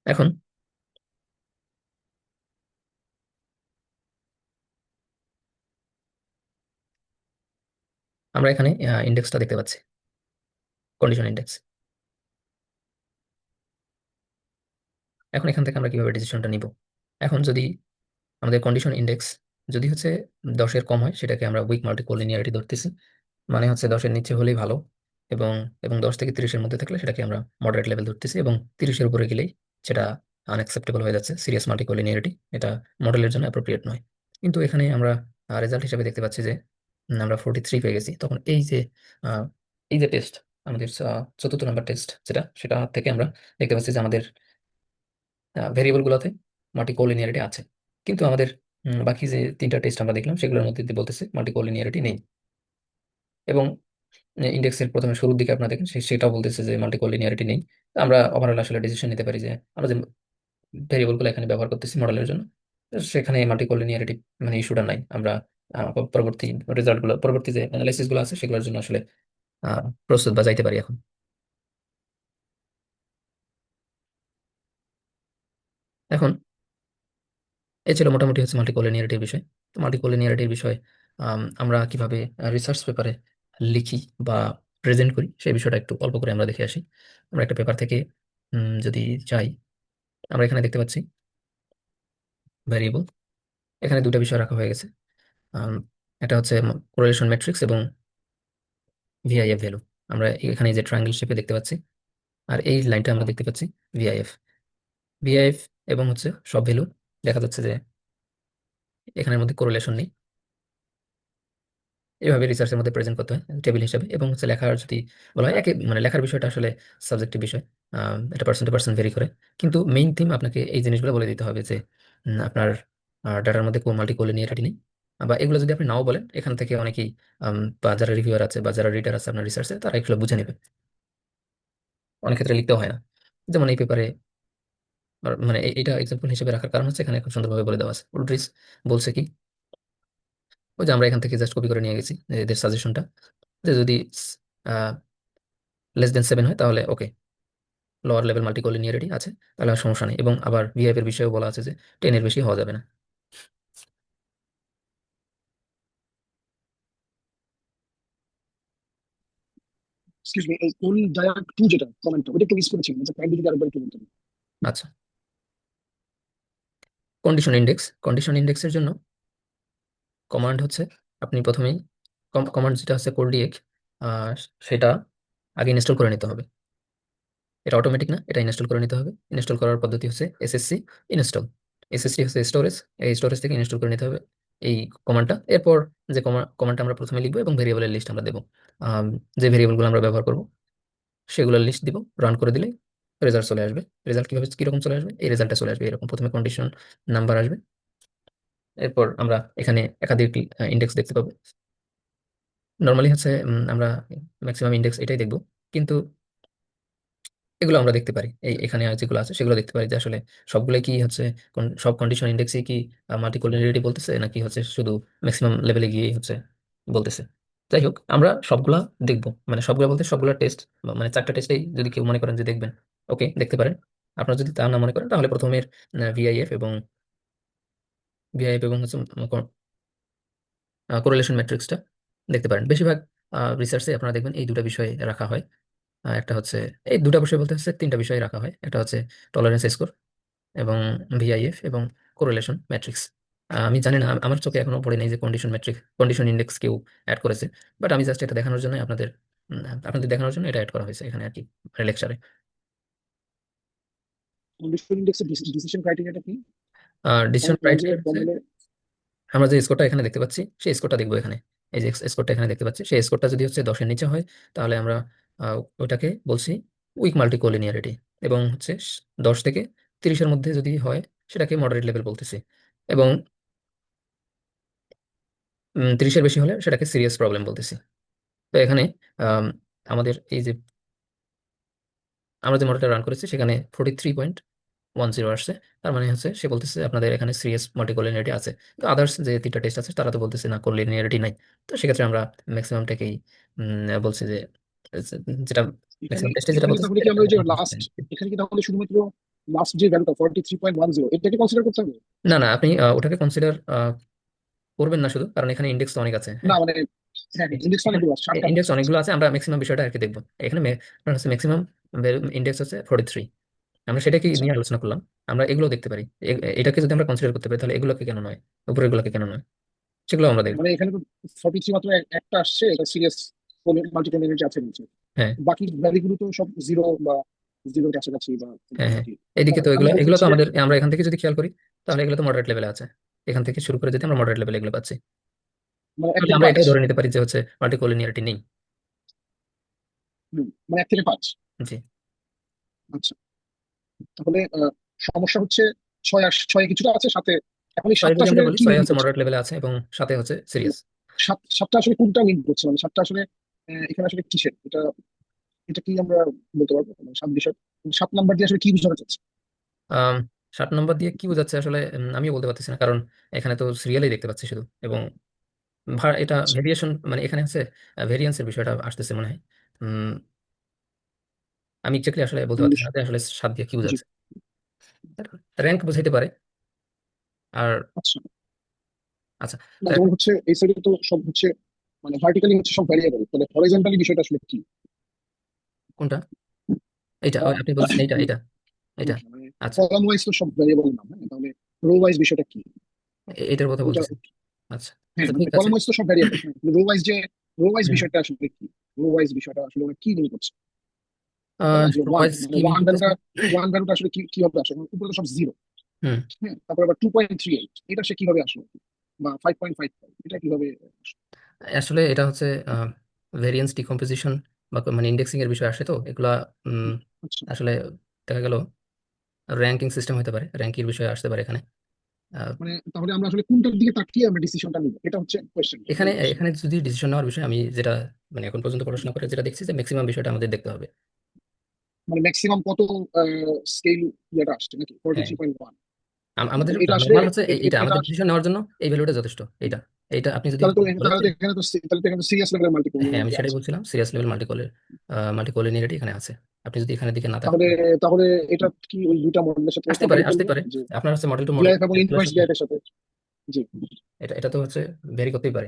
[SPEAKER 1] এখন আমরা এখানে ইন্ডেক্সটা দেখতে পাচ্ছি, কন্ডিশন ইন্ডেক্স। এখন এখান থেকে আমরা কিভাবে ডিসিশনটা নিব? এখন যদি আমাদের কন্ডিশন ইন্ডেক্স যদি হচ্ছে 10-এর কম হয়, সেটাকে আমরা উইক মাল্টিকোলিনিয়ারিটি ধরতেছি, মানে হচ্ছে 10-এর নিচে হলেই ভালো, এবং এবং 10 থেকে 30-এর মধ্যে থাকলে সেটাকে আমরা মডারেট লেভেল ধরতেছি, এবং 30-এর উপরে গেলেই সেটা আনএক্সেপ্টেবল হয়ে যাচ্ছে, সিরিয়াস মাল্টিকোলিনিয়ারিটি, এটা মডেলের জন্য অ্যাপ্রোপ্রিয়েট নয়। কিন্তু এখানে আমরা রেজাল্ট হিসেবে দেখতে পাচ্ছি যে আমরা 43 পেয়ে গেছি। তখন আহ, এই যে টেস্ট, আমাদের চতুর্থ নাম্বার টেস্ট সেটা থেকে আমরা দেখতে পাচ্ছি যে আমাদের ভেরিয়েবল গুলোতে মাল্টিকোলিনিয়ারিটি আছে, কিন্তু আমাদের বাকি যে তিনটা টেস্ট আমরা দেখলাম সেগুলোর মধ্যে দিয়ে বলতেছে মাল্টিকোলিনিয়ারিটি নেই। এবং ইন্ডেক্সের প্রথমে শুরুর দিকে আপনারা দেখেন সেটাও বলতেছে যে মাল্টিকোলিনিয়ারিটি নেই। তো আমরা ওভারঅল আসলে ডিসিশন নিতে পারি যে আমরা যে ভেরিয়েবল গুলো এখানে ব্যবহার করতেছি মডেলের জন্য, তো সেখানে মাল্টিকোলিনিয়ারিটি মানে ইস্যুটা নাই। আমরা পরবর্তী রেজাল্ট গুলো, পরবর্তী যে অ্যানালাইসিস গুলো আছে সেগুলোর জন্য আসলে প্রস্তুত বা যাইতে পারি এখন। এখন এই ছিল মোটামুটি হচ্ছে মাল্টিকোলিনিয়ারিটির বিষয়। তো মাল্টিকোলিনিয়ারিটির বিষয় আমরা কিভাবে রিসার্চ পেপারে লিখি বা প্রেজেন্ট করি সেই বিষয়টা একটু অল্প করে আমরা দেখে আসি। আমরা একটা পেপার থেকে যদি যাই, আমরা এখানে দেখতে পাচ্ছি ভ্যারিয়েবল, এখানে দুটো বিষয় রাখা হয়ে গেছে। আম, একটা হচ্ছে কোরিলেশন ম্যাট্রিক্স এবং ভিআইএফ ভ্যালু। আমরা এখানে এই যে ট্রায়াঙ্গেল শেপে দেখতে পাচ্ছি, আর এই লাইনটা আমরা দেখতে পাচ্ছি ভিআইএফ। ভিআইএফ এবং হচ্ছে সব ভ্যালু দেখা যাচ্ছে যে এখানের মধ্যে কোরিলেশন নেই। এভাবে রিসার্চের মধ্যে প্রেজেন্ট করতে হয় টেবিল হিসাবে। এবং হচ্ছে লেখার যদি বলা হয়, একে মানে লেখার বিষয়টা আসলে সাবজেক্টিভ বিষয়, এটা পার্সন টু পার্সন ভেরি করে। কিন্তু মেইন থিম আপনাকে এই জিনিসগুলো বলে দিতে হবে যে আপনার ডাটার মধ্যে কোনো মাল্টিকোলিনিয়ারিটি নেই। বা এগুলো যদি আপনি নাও বলেন, এখান থেকে অনেকেই বা যারা রিভিউয়ার আছে বা যারা রিডার আছে আপনার রিসার্চে, তারা এগুলো বুঝে নেবে। অনেক ক্ষেত্রে লিখতেও হয় না। যেমন এই পেপারে মানে এটা এক্সাম্পল হিসেবে রাখার কারণ হচ্ছে এখানে খুব সুন্দরভাবে বলে দেওয়া আছে। উল্ট্রিস বলছে কি, ওই যে আমরা এখান থেকে জাস্ট কপি করে নিয়ে গেছি এদের সাজেশনটা, যে যদি লেস দেন 7 হয় তাহলে ওকে, লোয়ার লেভেল মাল্টিকোলিনিয়ারিটি আছে, তাহলে আর সমস্যা নেই। এবং আবার ভিআইপি এর বিষয়েও বলা আছে যে 10-এর বেশি হওয়া যাবে না।
[SPEAKER 2] এক্সকিউজ মি, এই কোন ডায়াগ টু যেটা কমেন্টটা ওটা একটু মিস করেছিলাম, আচ্ছা কাইন্ডলি যদি আরেকবার একটু বলতেন।
[SPEAKER 1] আচ্ছা, কন্ডিশন ইন্ডেক্সের জন্য কমান্ড হচ্ছে, আপনি প্রথমেই কমান্ড যেটা আছে কোল্ডিএক, সেটা আগে ইনস্টল করে নিতে হবে। এটা অটোমেটিক না, এটা ইনস্টল করে নিতে হবে। ইনস্টল করার পদ্ধতি হচ্ছে এসএসসি ইনস্টল। এসএসসি হচ্ছে স্টোরেজ, এই স্টোরেজ থেকে ইনস্টল করে নিতে হবে এই কমান্ডটা। এরপর যে কমান্ডটা আমরা প্রথমে লিখবো এবং ভেরিয়েবলের লিস্ট আমরা দেবো, আম, যে ভেরিয়েবলগুলো আমরা ব্যবহার করব সেগুলোর লিস্ট দিব। রান করে দিলে রেজাল্ট চলে আসবে। রেজাল্ট কিভাবে কিরকম চলে আসবে, এই রেজাল্টটা চলে আসবে এরকম। প্রথমে কন্ডিশন নাম্বার আসবে, এরপর আমরা এখানে একাধিক ইন্ডেক্স দেখতে পাবো। নর্মালি হচ্ছে আমরা ম্যাক্সিমাম ইন্ডেক্স এটাই দেখবো, কিন্তু এগুলো আমরা দেখতে পারি, এখানে আর যেগুলো আছে সেগুলো দেখতে পারি যে আসলে সবগুলোই কি হচ্ছে সব কন্ডিশন ইন্ডেক্সই কি মাল্টিকোলিনিয়ারিটি বলতেছে, নাকি হচ্ছে শুধু ম্যাক্সিমাম লেভেলে গিয়ে হচ্ছে বলতেছে। যাই হোক, আমরা সবগুলা দেখবো, মানে সবগুলা বলতে সবগুলা টেস্ট, মানে চারটা টেস্টেই যদি কেউ মনে করেন যে দেখবেন, ওকে দেখতে পারেন। আপনারা যদি তা না মনে করেন তাহলে প্রথমের ভিআইএফ এবং হচ্ছে কোরিলেশন ম্যাট্রিক্সটা দেখতে পারেন। বেশিরভাগ রিসার্চে আপনারা দেখবেন এই দুটো বিষয় রাখা হয়। একটা হচ্ছে, এই দুটা বিষয় বলতে হচ্ছে তিনটা বিষয় রাখা হয়। একটা হচ্ছে টলারেন্স স্কোর এবং ভিআইএফ এবং কোরিলেশন ম্যাট্রিক্স। আমি জানি না, আমার চোখে এখনো পড়ে নাই যে কন্ডিশন ইন্ডেক্স কেউ অ্যাড করেছে। বাট আমি জাস্ট এটা দেখানোর জন্য আপনাদের দেখানোর জন্য এটা অ্যাড করা হয়েছে এখানে আর কি, লেকচারে।
[SPEAKER 2] কন্ডিশন ইন্ডেক্সের ডিসিশন ক্রাইটেরিয়াটা কি?
[SPEAKER 1] ডিসিশন
[SPEAKER 2] ওয়ান
[SPEAKER 1] ক্রাইটেরিয়া
[SPEAKER 2] জিরো কম
[SPEAKER 1] হচ্ছে
[SPEAKER 2] হলে?
[SPEAKER 1] আমরা যে স্কোরটা এখানে দেখতে পাচ্ছি সেই স্কোরটা দেখবো এখানে। এই যে স্কোরটা এখানে দেখতে পাচ্ছি, সেই স্কোরটা যদি হচ্ছে 10-এর নিচে হয় তাহলে আমরা ওটাকে বলছি উইক মাল্টিকোলিনিয়ারিটি। এবং হচ্ছে 10 থেকে 30-এর মধ্যে যদি হয় সেটাকে মডারেট লেভেল বলতেছি। এবং 30-এর বেশি হলে সেটাকে সিরিয়াস প্রবলেম বলতেছি। তো এখানে আম, আমাদের এই যে আমরা যে মডেলটা রান করেছি সেখানে 43.10 আসছে। তার মানে হচ্ছে সে বলতেছে আপনাদের এখানে সিরিয়াস মাল্টিকোলিনিয়ারিটি আছে। তো আদার্স যে তিনটা টেস্ট আছে তারা তো বলতেছে না, কোলিনিয়ারিটি নাই। তো সেক্ষেত্রে আমরা ম্যাক্সিমামটাকেই বলছি যে যেটা
[SPEAKER 2] এখানে
[SPEAKER 1] ম্যাক্সিমাম টেস্টে যেটা
[SPEAKER 2] এখানে
[SPEAKER 1] বলতেছে
[SPEAKER 2] তাহলে কি
[SPEAKER 1] সেটা
[SPEAKER 2] আমরা ওই
[SPEAKER 1] আমাদের
[SPEAKER 2] যে
[SPEAKER 1] confidence
[SPEAKER 2] লাস্ট,
[SPEAKER 1] level।
[SPEAKER 2] এখানে কি তাহলে শুধুমাত্র লাস্ট যে ভ্যালুটা 43.10 এটাকে কনসিডার করতে হবে?
[SPEAKER 1] না না, আপনি ওটাকে কনসিডার করবেন না শুধু, কারণ এখানে ইন্ডেক্স তো অনেক আছে,
[SPEAKER 2] না
[SPEAKER 1] হ্যাঁ।
[SPEAKER 2] মানে, হ্যাঁ হ্যাঁ, ইন্ডেক্স
[SPEAKER 1] এখানে
[SPEAKER 2] অনেকগুলো আছে, 7টা আছে।
[SPEAKER 1] ইন্ডেক্স অনেকগুলো আছে, আমরা ম্যাক্সিমাম বিষয়টা আর কি দেখবো। এখানে আপনার হচ্ছে ম্যাক্সিমাম ইন্ডেক্স হচ্ছে 43, আমরা সেটাকে
[SPEAKER 2] আচ্ছা,
[SPEAKER 1] নিয়ে আলোচনা করলাম। আমরা এগুলো দেখতে পারি, এটাকে যদি আমরা কনসিডার করতে পারি তাহলে এগুলোকে কেন নয়, উপরের গুলোকে কেন নয়, সেগুলো আমরা দেখবো।
[SPEAKER 2] মানে এখানে তো 43 মাত্র একটা আসছে, এটা সিরিয়াস মাল্টিকোলিনিয়ারিটি আছে বলছে।
[SPEAKER 1] হ্যাঁ
[SPEAKER 2] বাকি ভ্যালুগুলো তো সব জিরো বা জিরোর কাছাকাছি বা
[SPEAKER 1] হ্যাঁ হ্যাঁ,
[SPEAKER 2] মোটামুটি।
[SPEAKER 1] এদিকে তো
[SPEAKER 2] আমি
[SPEAKER 1] এগুলো
[SPEAKER 2] বলতে
[SPEAKER 1] এগুলো তো
[SPEAKER 2] চাচ্ছি যে,
[SPEAKER 1] আমাদের, আমরা এখান থেকে যদি খেয়াল করি তাহলে এগুলো তো মডারেট লেভেলে আছে। এখান থেকে শুরু করে যদি আমরা মডারেট লেভেলে এগুলো পাচ্ছি
[SPEAKER 2] মানে এক
[SPEAKER 1] তাহলে
[SPEAKER 2] থেকে
[SPEAKER 1] আমরা
[SPEAKER 2] পাঁচ
[SPEAKER 1] এটাই ধরে নিতে পারি যে হচ্ছে মাল্টিকোলিনিয়ারিটি নেই।
[SPEAKER 2] মানে 1 থেকে 5।
[SPEAKER 1] জি,
[SPEAKER 2] আচ্ছা, তাহলে সমস্যা হচ্ছে ছয় কিছুটা আছে সাথে। এখন এই
[SPEAKER 1] ছয়
[SPEAKER 2] সাতটা
[SPEAKER 1] যদি
[SPEAKER 2] আসলে
[SPEAKER 1] আমরা বলি,
[SPEAKER 2] কি
[SPEAKER 1] 6
[SPEAKER 2] মিন
[SPEAKER 1] হচ্ছে
[SPEAKER 2] করছে?
[SPEAKER 1] মডারেট লেভেলে আছে এবং সাথে হচ্ছে সিরিয়াস।
[SPEAKER 2] সাতটা আসলে কোনটা মিন করছে, মানে সাতটা আসলে এখানে আসলে কিসের এটা, এটা কি আমরা বলতে পারবো? মানে সাত বিষয়, 7 নাম্বার দিয়ে আসলে কি বোঝানো যাচ্ছে?
[SPEAKER 1] 7 নম্বর দিয়ে কি বোঝাচ্ছে আসলে আমিও বলতে পারতেছি না, কারণ এখানে তো সিরিয়ালই দেখতে পাচ্ছি শুধু। এবং এটা
[SPEAKER 2] আচ্ছা,
[SPEAKER 1] ভেরিয়েশন, মানে এখানে হচ্ছে ভেরিয়েন্সের বিষয়টা আসতেছে মনে হয়। উম, আমি এক্স্যাক্টলি আসলে বলতে পারতেছি না যে আসলে 7 দিয়ে কি
[SPEAKER 2] জি,
[SPEAKER 1] বোঝাচ্ছে। র্যাঙ্ক বোঝাইতে পারে। আর
[SPEAKER 2] আচ্ছা।
[SPEAKER 1] আচ্ছা,
[SPEAKER 2] না
[SPEAKER 1] তো
[SPEAKER 2] যেমন
[SPEAKER 1] এখন
[SPEAKER 2] হচ্ছে এই সাইডে তো সব হচ্ছে মানে ভার্টিক্যালি হচ্ছে সব ভ্যারিয়েবল, তাহলে হরিজন্টালি বিষয়টা আসলে কি?
[SPEAKER 1] কোনটা? এইটা
[SPEAKER 2] আহ,
[SPEAKER 1] আপনি বলছেন, এইটা এটা এটা
[SPEAKER 2] মানে
[SPEAKER 1] আচ্ছা,
[SPEAKER 2] কলাম ওয়াইজ তো সব ভ্যারিয়েবল নাম, হ্যাঁ, তাহলে রো ওয়াইজ বিষয়টা কি?
[SPEAKER 1] এটার কথা
[SPEAKER 2] ওইটা,
[SPEAKER 1] বলতেছেন। আচ্ছা
[SPEAKER 2] হ্যাঁ
[SPEAKER 1] আচ্ছা,
[SPEAKER 2] মানে
[SPEAKER 1] ঠিক আছে।
[SPEAKER 2] কলাম ওয়াইজ তো সব ভ্যারিয়েবল, হ্যাঁ, রো ওয়াইজ যে রো ওয়াইজ
[SPEAKER 1] হুম
[SPEAKER 2] বিষয়টা আসলে কি? রো ওয়াইজ বিষয়টা আসলে ওরা কি মিন করছে? তাই না, যে ওয়ান
[SPEAKER 1] ওয়াইজ
[SPEAKER 2] মানে
[SPEAKER 1] কি মিন করতেছে?
[SPEAKER 2] ওয়ান ভ্যালুটা আসলে কিভাবে আসে? উপরে তো সব জিরো,
[SPEAKER 1] হুম,
[SPEAKER 2] হ্যাঁ, তারপর আবার 2.38 এটা সে কিভাবে আসলো, বা 5.55 এটা কিভাবে আসলো?
[SPEAKER 1] আসলে এটা হচ্ছে ভেরিয়েন্স ডিকম্পোজিশন বা মানে ইন্ডেক্সিং এর বিষয় আসে, তো এগুলা উম,
[SPEAKER 2] আচ্ছা,
[SPEAKER 1] আসলে দেখা গেল র্যাঙ্কিং সিস্টেম হতে পারে, র্যাঙ্কিং বিষয় আসতে পারে এখানে। আহ,
[SPEAKER 2] মানে তাহলে আমরা আসলে কোনটার দিকে তাকিয়ে আমরা ডিসিশনটা নিব, এটা হচ্ছে কোয়েশ্চেন,
[SPEAKER 1] এখানে
[SPEAKER 2] মূল কোয়েশ্চেন।
[SPEAKER 1] এখানে যদি ডিসিশন নেওয়ার বিষয়, আমি যেটা মানে এখন পর্যন্ত পড়াশোনা করে যেটা দেখছি যে ম্যাক্সিমাম বিষয়টা আমাদের দেখতে হবে।
[SPEAKER 2] মানে ম্যাক্সিমাম কত স্কেল ইয়েটা আসছে নাকি ফোর্টি
[SPEAKER 1] হ্যাঁ,
[SPEAKER 2] থ্রি পয়েন্ট ওয়ান
[SPEAKER 1] আমাদের
[SPEAKER 2] এটা আসলে
[SPEAKER 1] নর্মাল হচ্ছে এটা
[SPEAKER 2] এটা
[SPEAKER 1] আমাদের ডিসিশন নেওয়ার জন্য এই ভ্যালুটা যথেষ্ট। এইটা এইটা আপনি যদি বলেন যে,
[SPEAKER 2] তাহলে তো এখানে সিরিয়াস লেভেলের
[SPEAKER 1] হ্যাঁ আমি
[SPEAKER 2] মাল্টিপল
[SPEAKER 1] সেটাই
[SPEAKER 2] আছে।
[SPEAKER 1] বলছিলাম, সিরিয়াস লেভেল মাল্টিকোলিনিয়ারিটি এখানে আছে। আপনি যদি এখানের দিকে না
[SPEAKER 2] তাহলে
[SPEAKER 1] তাকান,
[SPEAKER 2] তাহলে এটা কি ওই দুইটা মডেলের সাথে
[SPEAKER 1] আসতে পারে
[SPEAKER 2] কম্পারিজল
[SPEAKER 1] আসতে পারে।
[SPEAKER 2] যে
[SPEAKER 1] আপনার হচ্ছে মডেল টু মডেল
[SPEAKER 2] ভিআইএফ এবং ইনভার্স
[SPEAKER 1] ক্যালকুলেশন,
[SPEAKER 2] ভিআইএফ এর সাথে? জি,
[SPEAKER 1] এটা এটা তো হচ্ছে ভেরি করতেই পারে।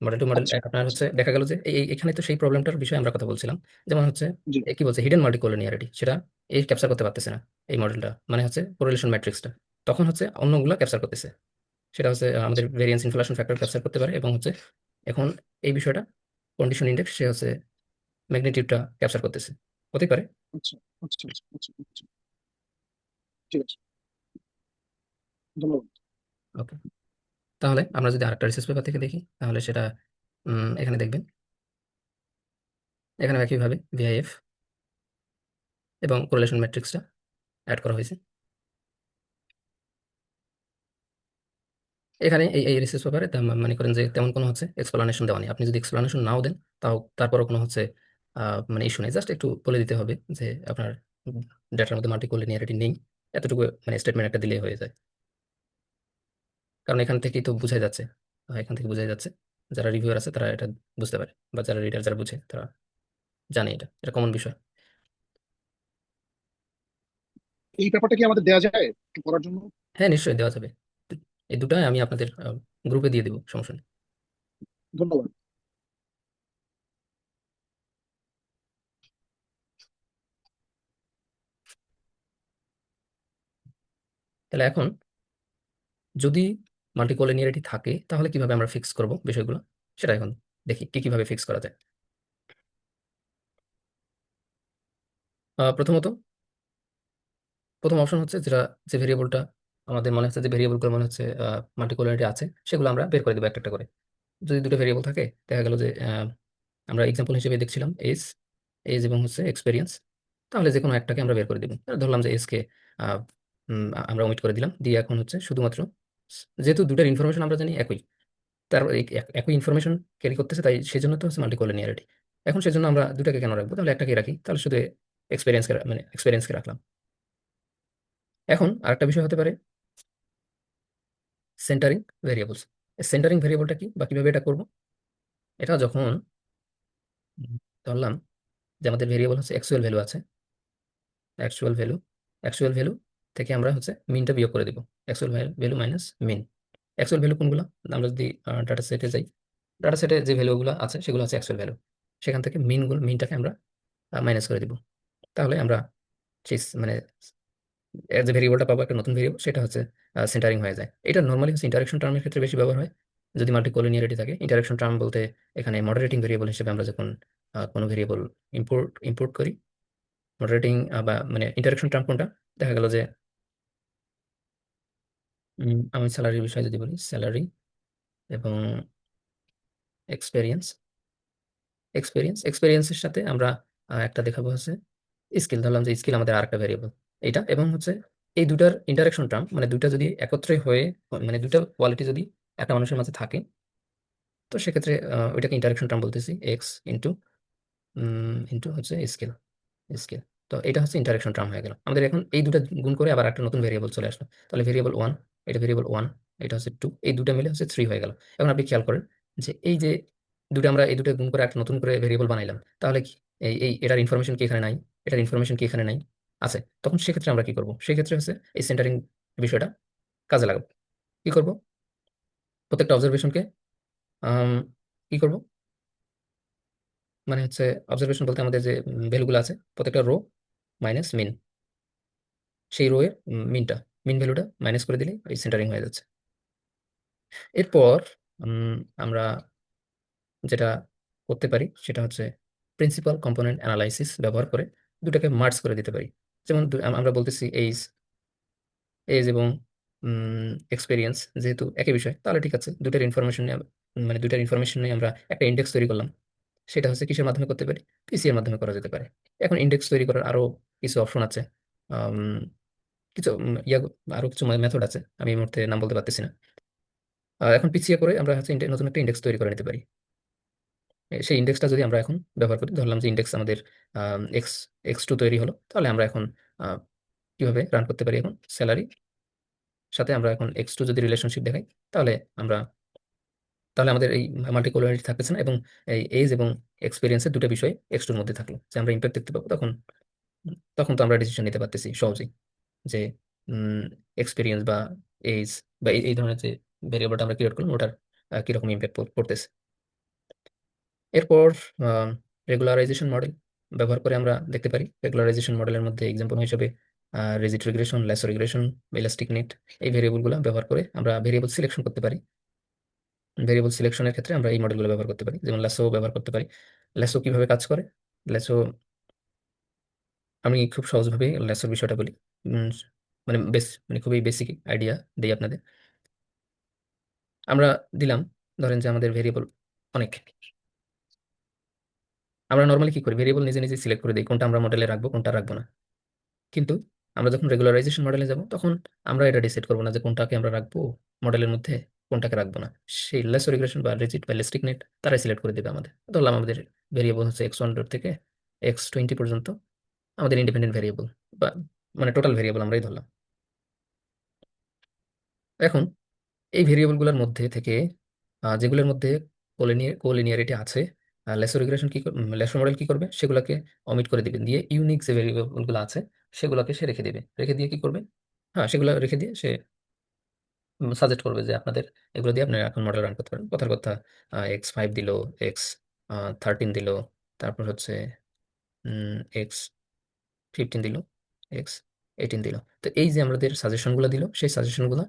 [SPEAKER 1] মডেল টু মডেল
[SPEAKER 2] আচ্ছা,
[SPEAKER 1] আপনার
[SPEAKER 2] আচ্ছা,
[SPEAKER 1] হচ্ছে দেখা গেল যে এখানে তো সেই প্রবলেমটার বিষয়ে আমরা কথা বলছিলাম। যেমন হচ্ছে
[SPEAKER 2] জি,
[SPEAKER 1] কি বলছে হিডেন মাল্টিকোলিনিয়ারিটি, সেটা এই ক্যাপচার করতে পারতেছে না এই মডেলটা, মানে হচ্ছে কোরিলেশন ম্যাট্রিক্সটা। তখন হচ্ছে অন্যগুলো ক্যাপচার করতেছে, সেটা হচ্ছে আমাদের ভেরিয়েন্স ইনফ্লেশন ফ্যাক্টর ক্যাপচার করতে পারে। এবং হচ্ছে এখন এই বিষয়টা কন্ডিশন ইন্ডেক্স সে হচ্ছে ম্যাগনিটিউডটা ক্যাপচার করতেছে। হতে পারে।
[SPEAKER 2] আচ্ছা আচ্ছা আচ্ছা আচ্ছা আচ্ছা, ঠিক আছে, ধন্যবাদ।
[SPEAKER 1] ওকে, তাহলে আমরা যদি আরেকটা রিসার্চ পেপার থেকে দেখি, তাহলে সেটা এখানে দেখবেন, এখানে একইভাবে ভিআইএফ এবং কোরিলেশন ম্যাট্রিক্সটা অ্যাড করা হয়েছে। এখানে এই রিসার্চ পেপারে মনে করেন যে তেমন কোনো হচ্ছে এক্সপ্লানেশন দেওয়া নেই। আপনি যদি এক্সপ্লানেশন নাও দেন, তারপরও কোনো হচ্ছে মানে ইস্যু নেই। জাস্ট একটু বলে দিতে হবে যে আপনার ডেটার মধ্যে মাল্টিকোলিনিয়ারিটি নেই, এতটুকু মানে স্টেটমেন্ট একটা দিলেই হয়ে যায়। কারণ এখান থেকেই তো বোঝাই যাচ্ছে, এখান থেকে বোঝাই যাচ্ছে, যারা রিভিউয়ার আছে তারা এটা বুঝতে পারে, বা যারা রিডার যারা বুঝে তারা জানে, এটা এটা কমন বিষয়।
[SPEAKER 2] এই ব্যাপারটা কি আমাদের দেওয়া যায় একটু করার জন্য?
[SPEAKER 1] হ্যাঁ, নিশ্চয়ই দেওয়া যাবে। এই দুটাই আমি আপনাদের গ্রুপে দিয়ে দিব, সমস্যা নেই।
[SPEAKER 2] ধন্যবাদ।
[SPEAKER 1] তাহলে এখন যদি মাল্টিকোলিনিয়ারিটি থাকে, তাহলে কিভাবে আমরা ফিক্স করব বিষয়গুলো, সেটা এখন দেখি কি কিভাবে ফিক্স করা যায়। প্রথমত, প্রথম অপশন হচ্ছে যেটা, যে ভেরিয়েবলটা আমাদের মনে হচ্ছে, যে ভেরিয়েবলগুলো মনে হচ্ছে মাল্টিকোলিনিয়ারিটি আছে, সেগুলো আমরা বের করে দেবো একটা একটা করে। যদি দুটো ভেরিয়েবল থাকে, দেখা গেল যে আমরা এক্সাম্পল হিসেবে দেখছিলাম এজ, এজ এবং হচ্ছে এক্সপেরিয়েন্স, তাহলে যে কোনো একটাকে আমরা বের করে দিব। ধরলাম যে এজকে আমরা ওমিট করে দিলাম, দিয়ে এখন হচ্ছে শুধুমাত্র যেহেতু দুটার ইনফরমেশন আমরা জানি একই, তার একই ইনফরমেশন ক্যারি করতেছে, তাই সেজন্য তো হচ্ছে মাল্টিকোলিনিয়ারিটি। এখন সেজন্য আমরা দুটাকে কেন রাখবো, তাহলে একটাকে রাখি, তাহলে শুধু এক্সপেরিয়েন্সকে মানে এক্সপেরিয়েন্সকে রাখলাম। এখন আরেকটা বিষয় হতে পারে সেন্টারিং ভেরিয়েবলস। সেন্টারিং ভেরিয়েবলটা কি, বা কিভাবে এটা করব, এটা যখন উম, ধরলাম যে আমাদের ভেরিয়েবল হচ্ছে অ্যাকচুয়াল ভ্যালু আছে, অ্যাকচুয়াল ভ্যালু, অ্যাকচুয়াল ভ্যালু থেকে আমরা হচ্ছে মিনটা বিয়োগ করে দিব, অ্যাকচুয়াল ভ্যালু মাইনাস মিন। অ্যাকচুয়াল ভ্যালু কোনগুলো, আমরা যদি ডাটা সেটে যাই, ডাটা সেটে যে ভ্যালুগুলো আছে সেগুলো হচ্ছে অ্যাকচুয়াল ভ্যালু, সেখান থেকে মিনটাকে আমরা মাইনাস করে দিব। তাহলে আমরা মানে এর যে ভেরিয়েবলটা পাবো, একটা নতুন ভেরিয়েবল, সেটা হচ্ছে সেন্টারিং হয়ে যায়। এটা নর্মালি হচ্ছে ইন্টারেকশন টার্মের ক্ষেত্রে বেশি ব্যবহার হয়, যদি মাল্টিকোলিনিয়ারিটি থাকে। ইন্টারেকশন টার্ম বলতে এখানে মডারেটিং ভেরিয়েবল হিসেবে আমরা যখন কোনো ভেরিয়েবল ইম্পোর্ট ইম্পোর্ট করি, মডারেটিং বা মানে ইন্টারেকশন টার্ম কোনটা, দেখা গেল যে আমি স্যালারির বিষয়ে যদি বলি, স্যালারি এবং এক্সপেরিয়েন্স, এক্সপেরিয়েন্সের সাথে আমরা একটা দেখাবো হচ্ছে স্কিল। ধরলাম যে স্কিল আমাদের আরেকটা ভেরিয়েবল, এইটা এবং হচ্ছে এই দুটার ইন্টারাকশন টার্ম, মানে দুইটা যদি একত্রে হয়ে, মানে দুইটা কোয়ালিটি যদি একটা মানুষের মাঝে থাকে, তো সেক্ষেত্রে ওইটাকে ইন্টারাকশন টার্ম বলতেছি, এক্স ইন্টু ইন্টু হচ্ছে স্কিল, স্কিল। তো এটা হচ্ছে ইন্টারাকশন টার্ম হয়ে গেল আমাদের। এখন এই দুটো গুণ করে আবার একটা নতুন ভেরিয়েবল চলে আসলো, তাহলে ভেরিয়েবল ওয়ান, এটা ভেরিয়েবল ওয়ান, এটা হচ্ছে টু, এই দুটো মিলে হচ্ছে থ্রি হয়ে গেল। এখন আপনি খেয়াল করেন যে এই যে দুটো, আমরা এই দুটো গুণ করে একটা নতুন করে ভেরিয়েবল বানাইলাম, তাহলে কি এই এই এটার ইনফরমেশন কি এখানে নাই, এটার ইনফরমেশন কি এখানে নাই, আছে। তখন সেক্ষেত্রে আমরা কি করবো, সেক্ষেত্রে হচ্ছে এই সেন্টারিং বিষয়টা কাজে লাগাবো। কি করব, প্রত্যেকটা অবজারভেশনকে কি করব, মানে হচ্ছে অবজারভেশন বলতে আমাদের যে ভ্যালুগুলো আছে, প্রত্যেকটা রো মাইনাস মিন, সেই রো এর মিনটা, মিন ভ্যালুটা মাইনাস করে দিলেই এই সেন্টারিং হয়ে যাচ্ছে। এরপর উম, আমরা যেটা করতে পারি সেটা হচ্ছে প্রিন্সিপাল কম্পোনেন্ট অ্যানালাইসিস ব্যবহার করে দুটাকে মার্জ করে দিতে পারি। যেমন আমরা বলতেছি এইজ, এজ এবং এক্সপেরিয়েন্স যেহেতু একই বিষয়, তাহলে ঠিক আছে, দুটার ইনফরমেশন নিয়ে, মানে দুটার ইনফরমেশন নিয়ে আমরা একটা ইন্ডেক্স তৈরি করলাম। সেটা হচ্ছে কিসের মাধ্যমে করতে পারি, পিসি এর মাধ্যমে করা যেতে পারে। এখন ইন্ডেক্স তৈরি করার আরো কিছু অপশন আছে, আম, কিছু আরো কিছু মেথড আছে, আমি এই মুহূর্তে নাম বলতে পারতেছি না। এখন পিছিয়ে করে আমরা হচ্ছে নতুন একটা ইন্ডেক্স তৈরি করে নিতে পারি। সেই ইন্ডেক্সটা যদি আমরা এখন ব্যবহার করি, ধরলাম যে ইন্ডেক্স আমাদের এক্স এক্স টু তৈরি হলো, তাহলে আমরা এখন আহ, কিভাবে রান করতে পারি, এখন স্যালারি সাথে আমরা এখন এক্স টু যদি রিলেশনশিপ দেখাই, তাহলে আমরা, তাহলে আমাদের এই মাল্টিকুলারিটি থাকতেছে না, এবং এই এজ এবং এক্সপিরিয়েন্সের দুটো বিষয় এক্স টুর মধ্যে থাকলো, যে আমরা ইম্প্যাক্ট দেখতে পাবো। তখন তখন তো আমরা ডিসিশন নিতে পারতেছি সহজেই, যে এক্সপিরিয়েন্স বা এজ বা এই এই ধরনের যে ভেরিয়েবলটা আমরা ক্রিয়েট করলাম, ওটার কিরকম ইম্প্যাক্ট পড়তেছে। এরপর রেগুলারাইজেশন মডেল ব্যবহার করে আমরা দেখতে পারি। রেগুলারাইজেশন মডেলের মধ্যে এক্সাম্পল হিসেবে rigid regression, lasso regression, elastic net, এই ভেরিয়েবলগুলো ব্যবহার করে আমরা ভেরিয়েবল সিলেকশন করতে পারি। ভেরিয়েবল সিলেকশনের ক্ষেত্রে আমরা এই মডেলগুলো ব্যবহার করতে পারি, যেমন ল্যাসো ব্যবহার করতে পারি। ল্যাসো কিভাবে কাজ করে, ল্যাসো আমি খুব সহজভাবে লেসের বিষয়টা বলি। উম, মানে খুবই বেসিক আইডিয়া দিই আপনাদের। আমরা দিলাম, ধরেন যে আমাদের ভেরিয়েবল অনেক। আমরা নর্মালি কি করি, ভেরিয়েবল নিজে নিজে সিলেক্ট করে দিই কোনটা আমরা মডেলে রাখবো কোনটা রাখবো না। কিন্তু আমরা যখন রেগুলারাইজেশন মডেলে যাব, তখন আমরা এটা ডিসাইড করবো না যে কোনটাকে আমরা রাখবো মডেলের মধ্যে, কোনটাকে রাখবো না। সেই লেস রিগ্রেশন বা রিজিড বা ইলাস্টিক নেট তারাই সিলেক্ট করে দেবে আমাদের। ধরলাম আমাদের ভেরিয়েবল হচ্ছে x1 থেকে x20 পর্যন্ত আমাদের ইন্ডিপেন্ডেন্ট ভেরিয়েবল, বা মানে টোটাল ভেরিয়েবল আমরাই ধরলাম। এখন এই ভেরিয়েবলগুলোর মধ্যে থেকে যেগুলোর মধ্যে কোলিনিয়ারিটি আছে, লেসো রিগ্রেশন লেসো মডেল কি করবে, সেগুলোকে অমিট করে দিবে, দিয়ে ইউনিক যে ভেরিয়েবলগুলো আছে সেগুলোকে সে রেখে দিবে। রেখে দিয়ে কি করবে, হ্যাঁ সেগুলো রেখে দিয়ে সে সাজেস্ট করবে যে আপনাদের এগুলো দিয়ে আপনি এখন মডেল রান করতে পারেন। কথার কথা, x5 দিল, x13 দিল, তারপর হচ্ছে x15 দিল, x18 দিল। তো এই যে আমাদের সাজেশনগুলো দিল, সেই সাজেশনগুলো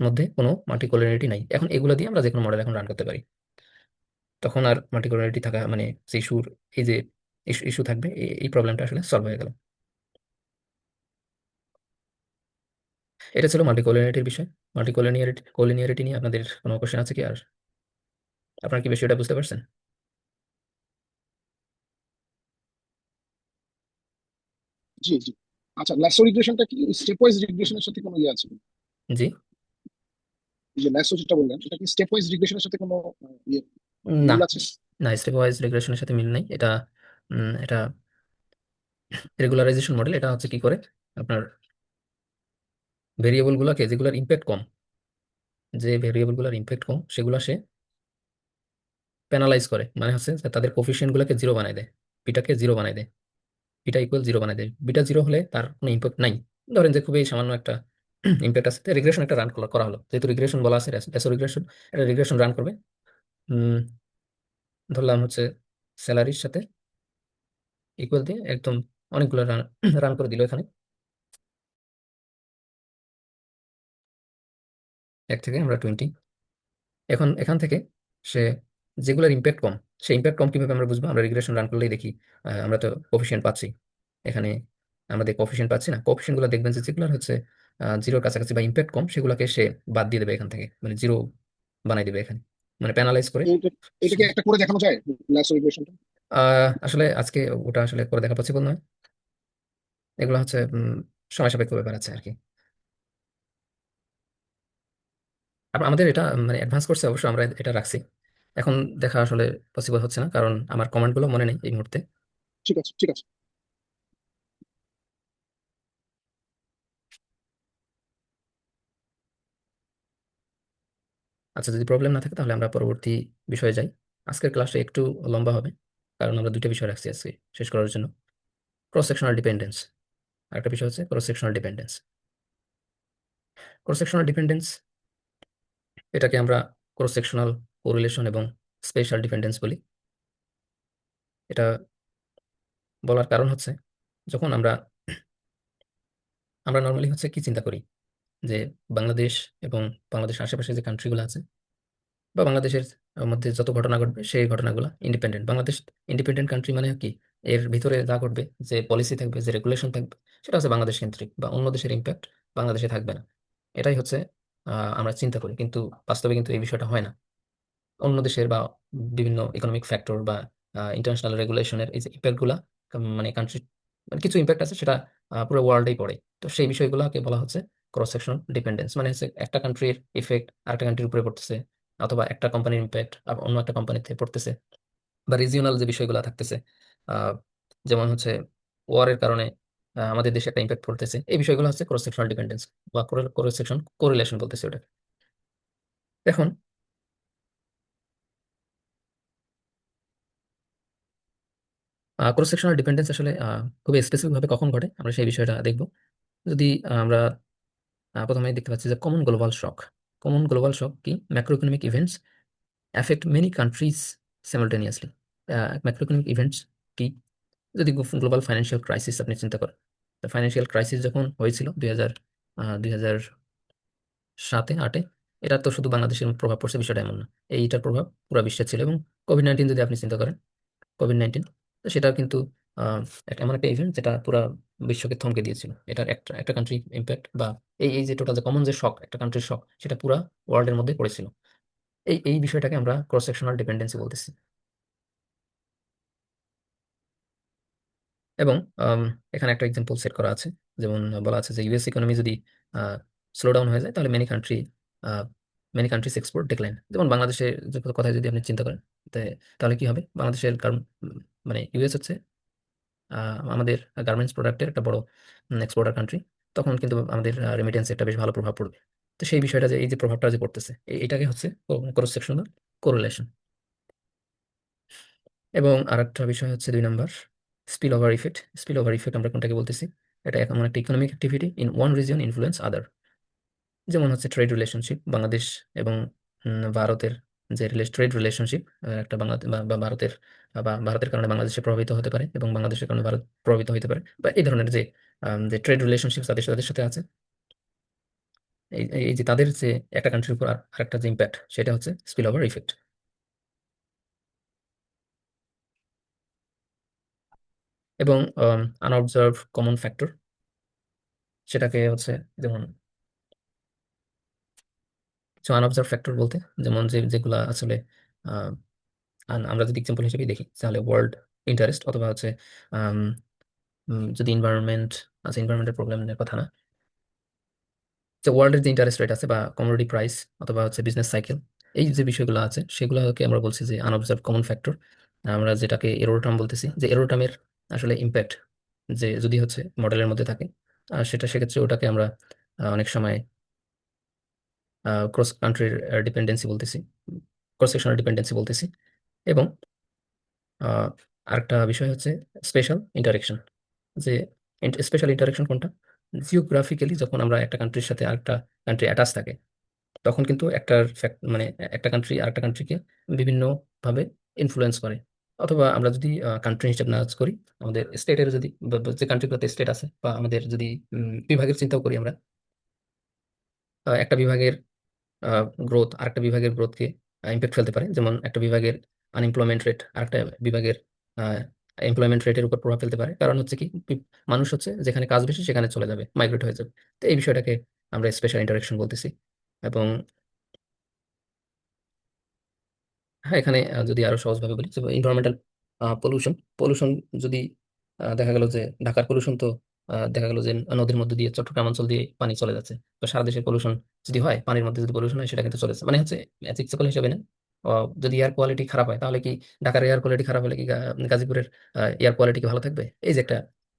[SPEAKER 1] মধ্যে কোনো মাল্টিকোলারিটি নাই। এখন এগুলো দিয়ে আমরা যে কোনো মডেল এখন রান করতে পারি। তখন আর মাল্টিকোলারিটি থাকা মানে যে ইস্যুর, এই যে ইস্যু থাকবে, এই প্রবলেমটা আসলে সলভ হয়ে গেল। এটা ছিল মাল্টিকোলারিটির বিষয়। কোলিনিয়ারিটি নিয়ে আপনাদের কোনো কোশ্চেন আছে কি? আর আপনারা কি বিষয়টা বুঝতে পারছেন?
[SPEAKER 2] জি জি। আচ্ছা, ল্যাসো রিগ্রেশনটা কি স্টেপ ওয়াইজ রিগ্রেশনের সাথে কোনো ইয়ে আছে?
[SPEAKER 1] জি।
[SPEAKER 2] এই যে ল্যাসো যেটা বললেন, এটা কি স্টেপ ওয়াইজ রিগ্রেশনের সাথে কোনো ইয়ে
[SPEAKER 1] না,
[SPEAKER 2] মিল আছে?
[SPEAKER 1] না, স্টেপ ওয়াইজ রিগ্রেশনের সাথে মিল নাই। এটা এটা রেগুলারাইজেশন মডেল। এটা হচ্ছে কি করে, আপনার ভেরিয়েবল গুলাকে যেগুলোর ইম্প্যাক্ট কম, যে ভেরিয়েবল গুলোর ইম্প্যাক্ট কম সেগুলো সে প্যানালাইজ করে, মানে হচ্ছে যে তাদের কোফিশিয়েন্ট গুলোকে জিরো বানায় দেয়, বিটাকে জিরো বানায় দেয়। বিটা ইকুয়াল জিরো বানায় দেয়। বিটা জিরো হলে তার কোনো ইম্প্যাক্ট নাই। ধরেন যে খুবই সামান্য একটা ইম্প্যাক্ট আছে, রিগ্রেশন একটা রান করা হলো, যেহেতু রিগ্রেশন বলা আছে, রেসো রিগ্রেশন, এটা রিগ্রেশন রান করবে। উম, ধরলাম হচ্ছে স্যালারির সাথে ইকুয়াল দিয়ে একদম অনেকগুলো রান রান করে দিল এখানে। এক থেকে আমরা 20। এখন এখান থেকে সে যেগুলোর ইম্প্যাক্ট কম, সেই ইম্প্যাক্ট কম কিভাবে আমরা বুঝবো? আমরা রিগ্রেশন রান করলেই দেখি। আমরা তো কোফিশিয়েন্ট পাচ্ছি এখানে, আমাদের কোফিশিয়েন্ট পাচ্ছি না। কোফিশিয়েন্ট গুলো দেখবেন যে যেগুলোর হচ্ছে জিরোর কাছাকাছি বা ইম্প্যাক্ট কম, সেগুলোকে সে বাদ দিয়ে দেবে এখান থেকে, মানে জিরো বানাই দিবে এখানে, মানে প্যানালাইজ করে।
[SPEAKER 2] এটা এটা কি একটা করে দেখানো যায়, ল্যাসো রিগ্রেশনটা?
[SPEAKER 1] আসলে আজকে ওটা আসলে করে দেখা পসিবল নয়। এগুলো হচ্ছে সময় সাপেক্ষ ব্যাপার আছে আর কি। আর আমাদের এটা মানে অ্যাডভান্স কোর্সে অবশ্য আমরা এটা রাখছি। এখন দেখা আসলে পসিবল হচ্ছে না, কারণ আমার কমান্ডগুলো মনে নেই এই মুহূর্তে।
[SPEAKER 2] ঠিক আছে, ঠিক আছে।
[SPEAKER 1] আচ্ছা, যদি প্রবলেম না থাকে তাহলে আমরা পরবর্তী বিষয়ে যাই। আজকের ক্লাসটা একটু লম্বা হবে, কারণ আমরা দুইটা বিষয় রাখছি আজকে শেষ করার জন্য। ক্রস সেকশনাল ডিপেন্ডেন্স, আর একটা বিষয় হচ্ছে cross sectional dependence. Cross sectional dependence, এটাকে আমরা ক্রস সেকশনাল কোরিলেশন এবং স্পেশাল ডিপেন্ডেন্স বলি। এটা বলার কারণ হচ্ছে, যখন আমরা আমরা নর্মালি হচ্ছে কি চিন্তা করি, যে বাংলাদেশ এবং বাংলাদেশ আশেপাশে যে কান্ট্রিগুলো আছে, বা বাংলাদেশের মধ্যে যত ঘটনা ঘটবে সেই ঘটনাগুলো ইন্ডিপেন্ডেন্ট। বাংলাদেশ ইন্ডিপেন্ডেন্ট কান্ট্রি মানে কি, এর ভিতরে যা ঘটবে, যে পলিসি থাকবে, যে রেগুলেশন থাকবে, সেটা হচ্ছে বাংলাদেশ কেন্দ্রিক, বা অন্য দেশের ইম্প্যাক্ট বাংলাদেশে থাকবে না। এটাই হচ্ছে আমরা চিন্তা করি, কিন্তু বাস্তবে কিন্তু এই বিষয়টা হয় না। অন্য দেশের বা বিভিন্ন ইকোনমিক ফ্যাক্টর বা ইন্টারন্যাশনাল রেগুলেশনের এই যে ইম্প্যাক্ট গুলা, মানে কান্ট্রি, মানে কিছু ইম্প্যাক্ট আছে সেটা পুরো ওয়ার্ল্ডেই পড়ে। তো সেই বিষয়গুলোকে বলা হচ্ছে ক্রস সেকশন ডিপেন্ডেন্স। মানে হচ্ছে একটা কান্ট্রির ইফেক্ট আরেকটা কান্ট্রির উপরে পড়তেছে, অথবা একটা কোম্পানির ইম্প্যাক্ট অন্য একটা কোম্পানিতে পড়তেছে, বা রিজিওনাল যে বিষয়গুলো থাকতেছে, আহ, যেমন হচ্ছে ওয়ারের কারণে আমাদের দেশে একটা ইম্প্যাক্ট পড়তেছে। এই বিষয়গুলো হচ্ছে ক্রস সেকশনাল ডিপেন্ডেন্স বা ক্রস সেকশন কোরিলেশন বলতেছে ওটা। এখন ক্রস সেকশনাল ডিপেন্ডেন্স আসলে খুবই স্পেসিফিক ভাবে কখন ঘটে আমরা সেই বিষয়টা দেখব। যদি আমরা প্রথমে দেখতে পাচ্ছি যে কমন গ্লোবাল শক কি, macro economic events affect many countries simultaneously. Macro economic events কি, যদি গ্লোবাল ফাইন্যান্সিয়াল ক্রাইসিস আপনি চিন্তা করেন, ফাইন্যান্সিয়াল ক্রাইসিস যখন হয়েছিল 2007-8-এ, এটা তো শুধু বাংলাদেশের প্রভাব পড়ছে বিষয়টা এমন না, এইটার প্রভাব পুরো বিশ্বে ছিল। এবং কোভিড-19 যদি আপনি চিন্তা করেন, কোভিড-19, তো সেটাও কিন্তু আহ, এমন একটা ইভেন্ট যেটা পুরো বিশ্বকে থমকে দিয়েছিল। এটার একটা একটা কান্ট্রি ইম্প্যাক্ট বা এই এই যে টোটাল যে কমন যে শক, একটা কান্ট্রির শক, সেটা পুরা ওয়ার্ল্ডের মধ্যে পড়েছিল। এই এই বিষয়টাকে আমরা ক্রস সেকশনাল ডিপেন্ডেন্সি বলতেছি। এবং এখানে একটা এক্সাম্পল সেট করা আছে। যেমন বলা আছে যে ইউএস ইকোনমি যদি স্লো ডাউন হয়ে যায়, তাহলে মেনি কান্ট্রিজ এক্সপোর্ট ডিক্লাইন। যেমন বাংলাদেশের যে কথা যদি আপনি চিন্তা করেন, তাহলে কি হবে বাংলাদেশের, কারণ মানে ইউএস হচ্ছে আমাদের গার্মেন্টস প্রোডাক্টের একটা বড় এক্সপোর্টার কান্ট্রি। তখন কিন্তু আমাদের রেমিটেন্স একটা বেশ ভালো প্রভাব পড়বে। তো সেই বিষয়টা যে এই যে প্রভাবটা যে পড়তেছে, এটাকে হচ্ছে ক্রস সেকশনাল কোরিলেশন। এবং আরেকটা বিষয় হচ্ছে 2 নম্বর, spill over effect. Spill over effect আমরা কোনটাকে বলতেছি? এটা এমন একটা economic activity in one region influence other. যেমন হচ্ছে ট্রেড রিলেশনশিপ, বাংলাদেশ এবং ভারতের যে ট্রেড রিলেশনশিপ, একটা বাংলাদেশ বা ভারতের বা ভারতের কারণে বাংলাদেশে প্রভাবিত হতে পারে এবং বাংলাদেশের কারণে ভারত প্রভাবিত হতে পারে, বা এই ধরনের যে যে ট্রেড রিলেশনশিপ তাদের তাদের সাথে আছে, এই এই যে তাদের যে একটা কান্ট্রির উপর আরেকটা যে ইম্প্যাক্ট, সেটা হচ্ছে স্পিল ওভার ইফেক্ট। এবং আনঅবজার্ভ কমন ফ্যাক্টর, সেটাকে হচ্ছে যেমন কিছু আনঅবজার্ভ ফ্যাক্টর বলতে, যেমন যেগুলা আসলে আহ, আমরা যদি এক্সাম্পল হিসেবে দেখি, তাহলে ওয়ার্ল্ড ইন্টারেস্ট, অথবা হচ্ছে আম, যদি এনভায়রনমেন্ট আছে, এনভায়রনমেন্টের প্রবলেমের কথা না, যে ওয়ার্ল্ডের যে ইন্টারেস্ট রেট আছে বা কমোডিটি প্রাইস অথবা হচ্ছে বিজনেস সাইকেল, এই যে বিষয়গুলো আছে সেগুলোকে আমরা বলছি যে আনঅবজার্ভ কমন ফ্যাক্টর। আমরা যেটাকে এরোটার্ম বলতেছি, যে এরোটার্মের আসলে ইম্প্যাক্ট যে যদি হচ্ছে মডেলের মধ্যে থাকে, সেটা সেক্ষেত্রে ওটাকে আমরা অনেক সময় ক্রস কান্ট্রির ডিপেন্ডেন্সি বলতেছি, ক্রস সেকশনাল ডিপেন্ডেন্সি বলতেছি। এবং আহ, আরেকটা বিষয় হচ্ছে স্পেশাল ইন্টারেকশন। যে স্পেশাল ইন্টারেকশন কোনটা? জিওগ্রাফিক্যালি যখন আমরা একটা কান্ট্রির সাথে আরেকটা কান্ট্রি অ্যাটাচ থাকে, তখন কিন্তু মানে একটা কান্ট্রি আরেকটা কান্ট্রিকে বিভিন্ন ভাবে ইনফ্লুয়েন্স করে। অথবা আমরা যদি কান্ট্রি হিসেবে না করি, আমাদের স্টেটের যদি যে কান্ট্রিগুলোতে স্টেট আছে, বা আমাদের যদি বিভাগের চিন্তাও করি আমরা, একটা বিভাগের গ্রোথ আরেকটা বিভাগের গ্রোথকে ইম্প্যাক্ট ফেলতে পারে। যেমন একটা বিভাগের আনএমপ্লয়মেন্ট রেট আরেকটা বিভাগের এমপ্লয়মেন্ট রেটের উপর প্রভাব ফেলতে পারে। কারণ হচ্ছে কি, মানুষ হচ্ছে যেখানে কাজ বেশি সেখানে চলে যাবে, মাইগ্রেট হয়ে যাবে। তো এই বিষয়টাকে আমরা স্পেশাল ইন্টারেকশন বলতেছি। এবং হ্যাঁ, এখানে যদি আরো সহজভাবে বলি, এনভায়রনমেন্টাল পলিউশন। পলিউশন যদি দেখা গেল যে ঢাকার পলিউশন, তো দেখা গেল যে নদীর মধ্যে দিয়ে চট্টগ্রাম অঞ্চল দিয়ে পানি চলে যাচ্ছে। তো সারা দেশের পলিউশন যদি হয়, পানির মধ্যে যদি পলিউশন হয়, সেটা কিন্তু চলে যাচ্ছে, মানে হচ্ছে এথিক্যাল হিসেবে না। যদি এয়ার কোয়ালিটি খারাপ হয়, তাহলে কি ঢাকার এয়ার কোয়ালিটি খারাপ হলে কি গাজীপুরের এয়ার কোয়ালিটি কি ভালো থাকবে? এই যে একটা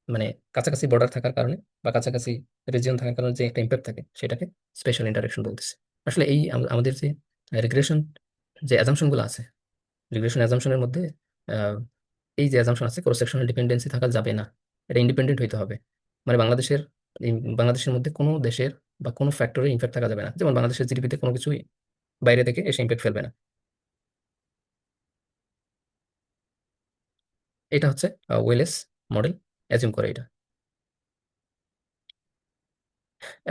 [SPEAKER 1] মানে কাছাকাছি বর্ডার থাকার কারণে বা কাছাকাছি রিজিয়ন থাকার কারণে যে একটা ইম্প্যাক্ট থাকে, সেটাকে স্পেশাল ইন্টারেকশন বলতেছে। আসলে এই আমাদের যে রিগ্রেশন যে অ্যাজাম্পশন গুলো আছে, রিগ্রেশন অ্যাজাম্পশনের মধ্যে আহ, এই যে অ্যাজাম্পশন আছে, ক্রস সেকশনাল ডিপেন্ডেন্সি থাকা যাবে না, এটা ইন্ডিপেন্ডেন্ট হইতে হবে। মানে বাংলাদেশের মধ্যে কোনো দেশের বা কোনো ফ্যাক্টরের ইম্প্যাক্ট থাকা যাবে না। যেমন বাংলাদেশের জিডিপিতে কোনো কিছুই বাইরে থেকে এসে ইম্প্যাক্ট ফেলবে না। এটা হচ্ছে ওয়েলেস মডেল অ্যাজিউম করে এটা।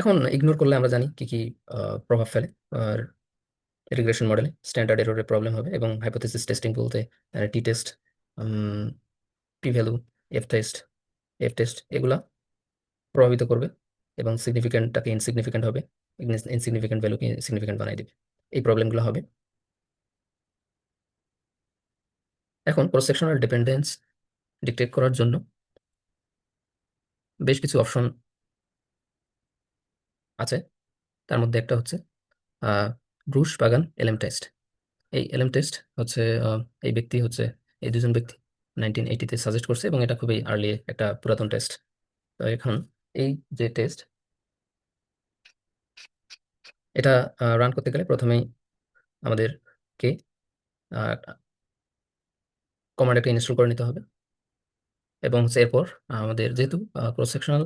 [SPEAKER 1] এখন ইগনোর করলে আমরা জানি কি কি প্রভাব ফেলে। আর রিগ্রেশন মডেলে স্ট্যান্ডার্ড এররের প্রবলেম হবে, এবং হাইপোথেসিস টেস্টিং বলতে T test, P value, F test এগুলা প্রভাবিত করবে, এবং সিগনিফিক্যান্টটাকে ইনসিগনিফিক্যান্ট হবে, ইনসিগনিফিক্যান্ট ভ্যালুকে সিগনিফিক্যান্ট বানাই দিবে। এই প্রবলেমগুলো হবে। এখন ক্রস সেকশনাল ডিপেন্ডেন্স ডিটেক্ট করার জন্য বেশ কিছু অপশন আছে। তার মধ্যে একটা হচ্ছে আহ ব্রুশ বাগান এলএম টেস্ট। এই এলএম টেস্ট হচ্ছে এই ব্যক্তি হচ্ছে এই দুজন ব্যক্তি 1980-তে সাজেস্ট করছে, এবং এটা খুবই আর্লি একটা পুরাতন টেস্ট। তো এখন এই যে টেস্ট, এটা রান করতে গেলে প্রথমেই আমাদেরকে কমান্ড একটা ইনস্টল করে নিতে হবে। এবং হচ্ছে এরপর আমাদের যেহেতু ক্রস সেকশনাল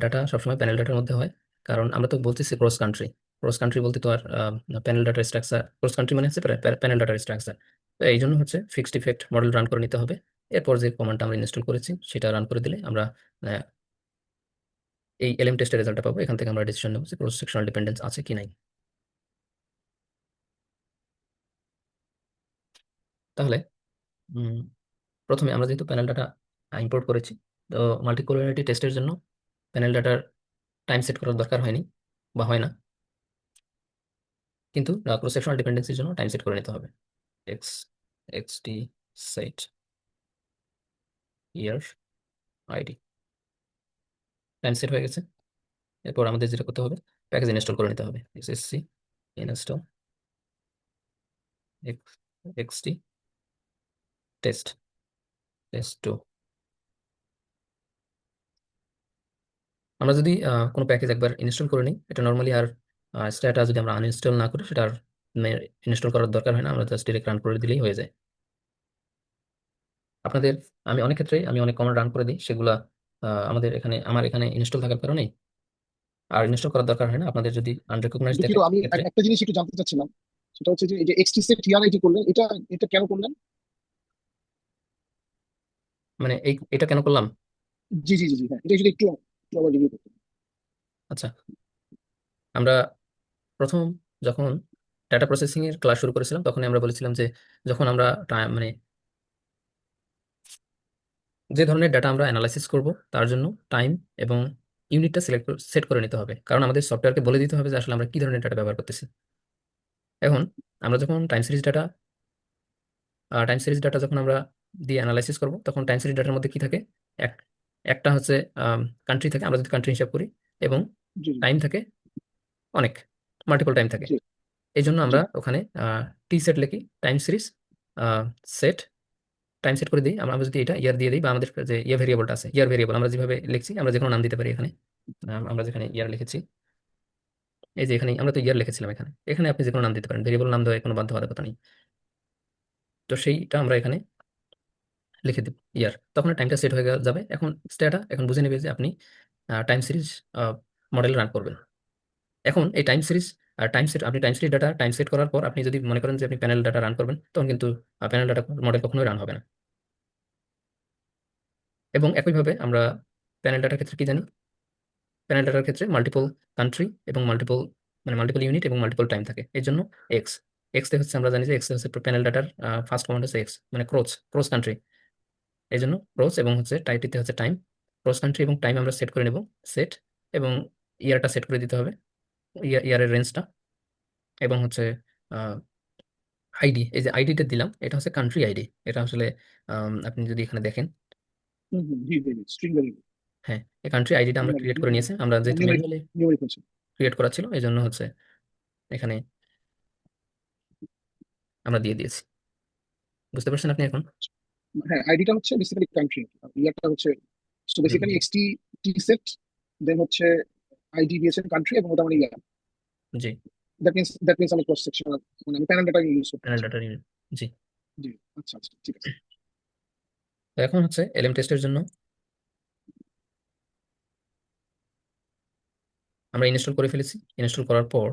[SPEAKER 1] ডাটা সবসময় প্যানেল ডাটার মধ্যে হয়, কারণ আমরা তো বলতেছি ক্রস কান্ট্রি। ক্রস কান্ট্রি বলতে তো আর প্যানেল ডাটার স্ট্রাকচার, ক্রস কান্ট্রি মানে হচ্ছে প্যানেল ডাটার স্ট্রাকচার। তো এই জন্য হচ্ছে ফিক্সড ইফেক্ট মডেল রান করে নিতে হবে। এরপর যে কমান্ডটা আমরা ইনস্টল করেছি সেটা রান করে দিলে আমরা আহ, এই এলএম টেস্টের রেজাল্টটা পাবো। এখান থেকে আমরা ডিসিশন নেবো যে ক্রস সেকশনাল ডিপেন্ডেন্স আছে কি নাই। তাহলে উম, প্রথমে আমরা যেহেতু প্যানেল ডাটা ইম্পোর্ট করেছি। তো মাল্টিকুলারিটি টেস্টের জন্য প্যানেল ডাটার টাইম সেট করার দরকার হয়নি বা হয় না, কিন্তু ক্রস সেকশনাল ডিপেন্ডেন্সির জন্য টাইম সেট করে নিতে হবে। এক্স এক্স টি সেট ইয়ার আইডি, টাইম সেট হয়ে গেছে। এরপর আমাদের যেটা করতে হবে, প্যাকেজ ইনস্টল করে নিতে হবে। SSC install XT test test two. আমরা যদি কোনো প্যাকেজ একবার ইনস্টল করে নিই, এটা নর্মালি আর স্ট্যাটা যদি আমরা আনইনস্টল না করি, সেটা আর ইনস্টল করার দরকার হয় না, আমরা জাস্ট ডিরেক্ট রান করে দিলেই হয়ে যায়। আপনাদের, আমি অনেক ক্ষেত্রে আমি অনেক কমান্ড রান করে দিই, সেগুলা আমার এখানে ইনস্টল থাকার কারণে আর ইনস্টল করার দরকার হয় না। আপনাদের যদি আনরেকগনাইজ
[SPEAKER 2] দুঃখিত,
[SPEAKER 1] দেখেন
[SPEAKER 2] আমি
[SPEAKER 1] সেক্ষেত্রে,
[SPEAKER 2] একটা জিনিস একটু জানতে চাচ্ছিলাম। সেটা হচ্ছে যে এই যে এক্সটি সেট টিআরআইটি করলেন, এটা এটা কেন করলেন?
[SPEAKER 1] মানে এটা কেন করলাম?
[SPEAKER 2] জি জি জি জি, হ্যাঁ, এটা যদি একটু একটু আবার রিভিউ করতেন।
[SPEAKER 1] আচ্ছা, আমরা প্রথম যখন ডাটা প্রসেসিং এর ক্লাস শুরু করেছিলাম, তখন আমরা বলেছিলাম যে যখন আমরা মানে যে ধরনের ডাটা আমরা অ্যানালাইসিস করব, তার জন্য টাইম এবং ইউনিটটা সেট করে নিতে হবে, কারণ আমাদের সফটওয়্যারকে বলে দিতে হবে যে আসলে আমরা কি ধরনের ডাটা ব্যবহার করতেছি। এখন আমরা যখন টাইম সিরিজ ডাটা যখন আমরা দিয়ে অ্যানালাইসিস করব, তখন টাইম সিরিজ ডাটার মধ্যে কি থাকে, এক একটা হচ্ছে কান্ট্রি থাকে, আমরা যদি কান্ট্রি হিসাব করি, এবং
[SPEAKER 2] জি জি
[SPEAKER 1] টাইম থাকে অনেক, মাল্টিপল টাইম থাকে।
[SPEAKER 2] জি
[SPEAKER 1] এই জন্য
[SPEAKER 2] জি
[SPEAKER 1] আমরা ওখানে টি সেট লিখি, time series set, time set করে দিই। আমরা যদি এটা ইয়ার দিয়ে দিই, বা আমাদের যে ইয়ার ভেরিয়েবলটা আছে, ইয়ার ভেরিয়েবল আমরা যেভাবে লিখছি, আমরা যে কোনো নাম দিতে পারি এখানে। আমরা যেখানে ইয়ার লিখেছি, এই যে এখানে আমরা তো ইয়ার লিখেছিলাম, এখানে এখানে আপনি যে কোনো নাম দিতে পারেন, ভেরিয়েবল নাম দেওয়ার কোনো বাধ্যবাধকতা নেই। তো সেইটা আমরা এখানে লিখে দিব ইয়ার, তখন টাইমটা সেট হয়ে যাবে। এখন স্ট্যাটা এখন বুঝে নেবে যে আপনি টাইম সিরিজ মডেল রান করবেন। এখন এই time series data time set করার পর আপনি যদি মনে করেন যে আপনি প্যানেল ডাটা রান করবেন, তখন কিন্তু প্যানেল ডাটা মডেল কখনোই রান হবে না। এবং একইভাবে আমরা প্যানেল ডাটার ক্ষেত্রে কি জানি, প্যানেল ডাটার ক্ষেত্রে মাল্টিপল কান্ট্রি এবং মাল্টিপল ইউনিট এবং মাল্টিপল টাইম থাকে। এর জন্য এক্স এক্স তে হচ্ছে, আমরা জানি যে এক্স হচ্ছে প্যানেল ডাটার ফার্স্ট কমান্ড হচ্ছে এক্স, মানে ক্রস কান্ট্রি। এই জন্য ক্রস এবং হচ্ছে টাইটিতে হচ্ছে টাইম, ক্রস কান্ট্রি এবং টাইম আমরা সেট করে নেব, সেট, এবং ইয়ারটা সেট করে দিতে হবে, ইয়ারের রেঞ্জটা, এবং হচ্ছে আইডি, এই যে আইডিটা দিলাম, এটা হচ্ছে কান্ট্রি আইডি। এটা আসলে আপনি যদি এখানে দেখেন,
[SPEAKER 2] হুম হুম, জি জি জি, স্ট্রিং ভ্যারিয়েবল।
[SPEAKER 1] হ্যাঁ, এই কান্ট্রি আইডিটা আমরা ক্রিয়েট করে নিয়েছি, আমরা যেহেতু
[SPEAKER 2] নিউমেরিক
[SPEAKER 1] ম্যানুয়ালি
[SPEAKER 2] নিউমেরিক হচ্ছে।
[SPEAKER 1] ক্রিয়েট করা ছিল, এই জন্য হচ্ছে এখানে আমরা দিয়ে দিয়েছি। বুঝতে পারছেন আপনি এখন?
[SPEAKER 2] হ্যাঁ, আইডিটা হচ্ছে বেসিক্যালি কান্ট্রি, ইয়ারটা হচ্ছে, so
[SPEAKER 1] hmm,
[SPEAKER 2] basically XT T set, then হচ্ছে আইডি দিয়েছেন কান্ট্রি, এবং ওটা মানে ইয়ার।
[SPEAKER 1] জি,
[SPEAKER 2] দ্যাট মিনস আমি ক্রস সেকশনাল, মানে আমি প্যানেল ডাটা ইউজ করতে
[SPEAKER 1] প্যানেল
[SPEAKER 2] পারছি।
[SPEAKER 1] Data unit. জি।
[SPEAKER 2] জি, আচ্ছা আচ্ছা, ঠিক আছে।
[SPEAKER 1] তো এখন হচ্ছে এলএম টেস্টের জন্য আমরা ইনস্টল করে ফেলেছি। ইনস্টল করার পর,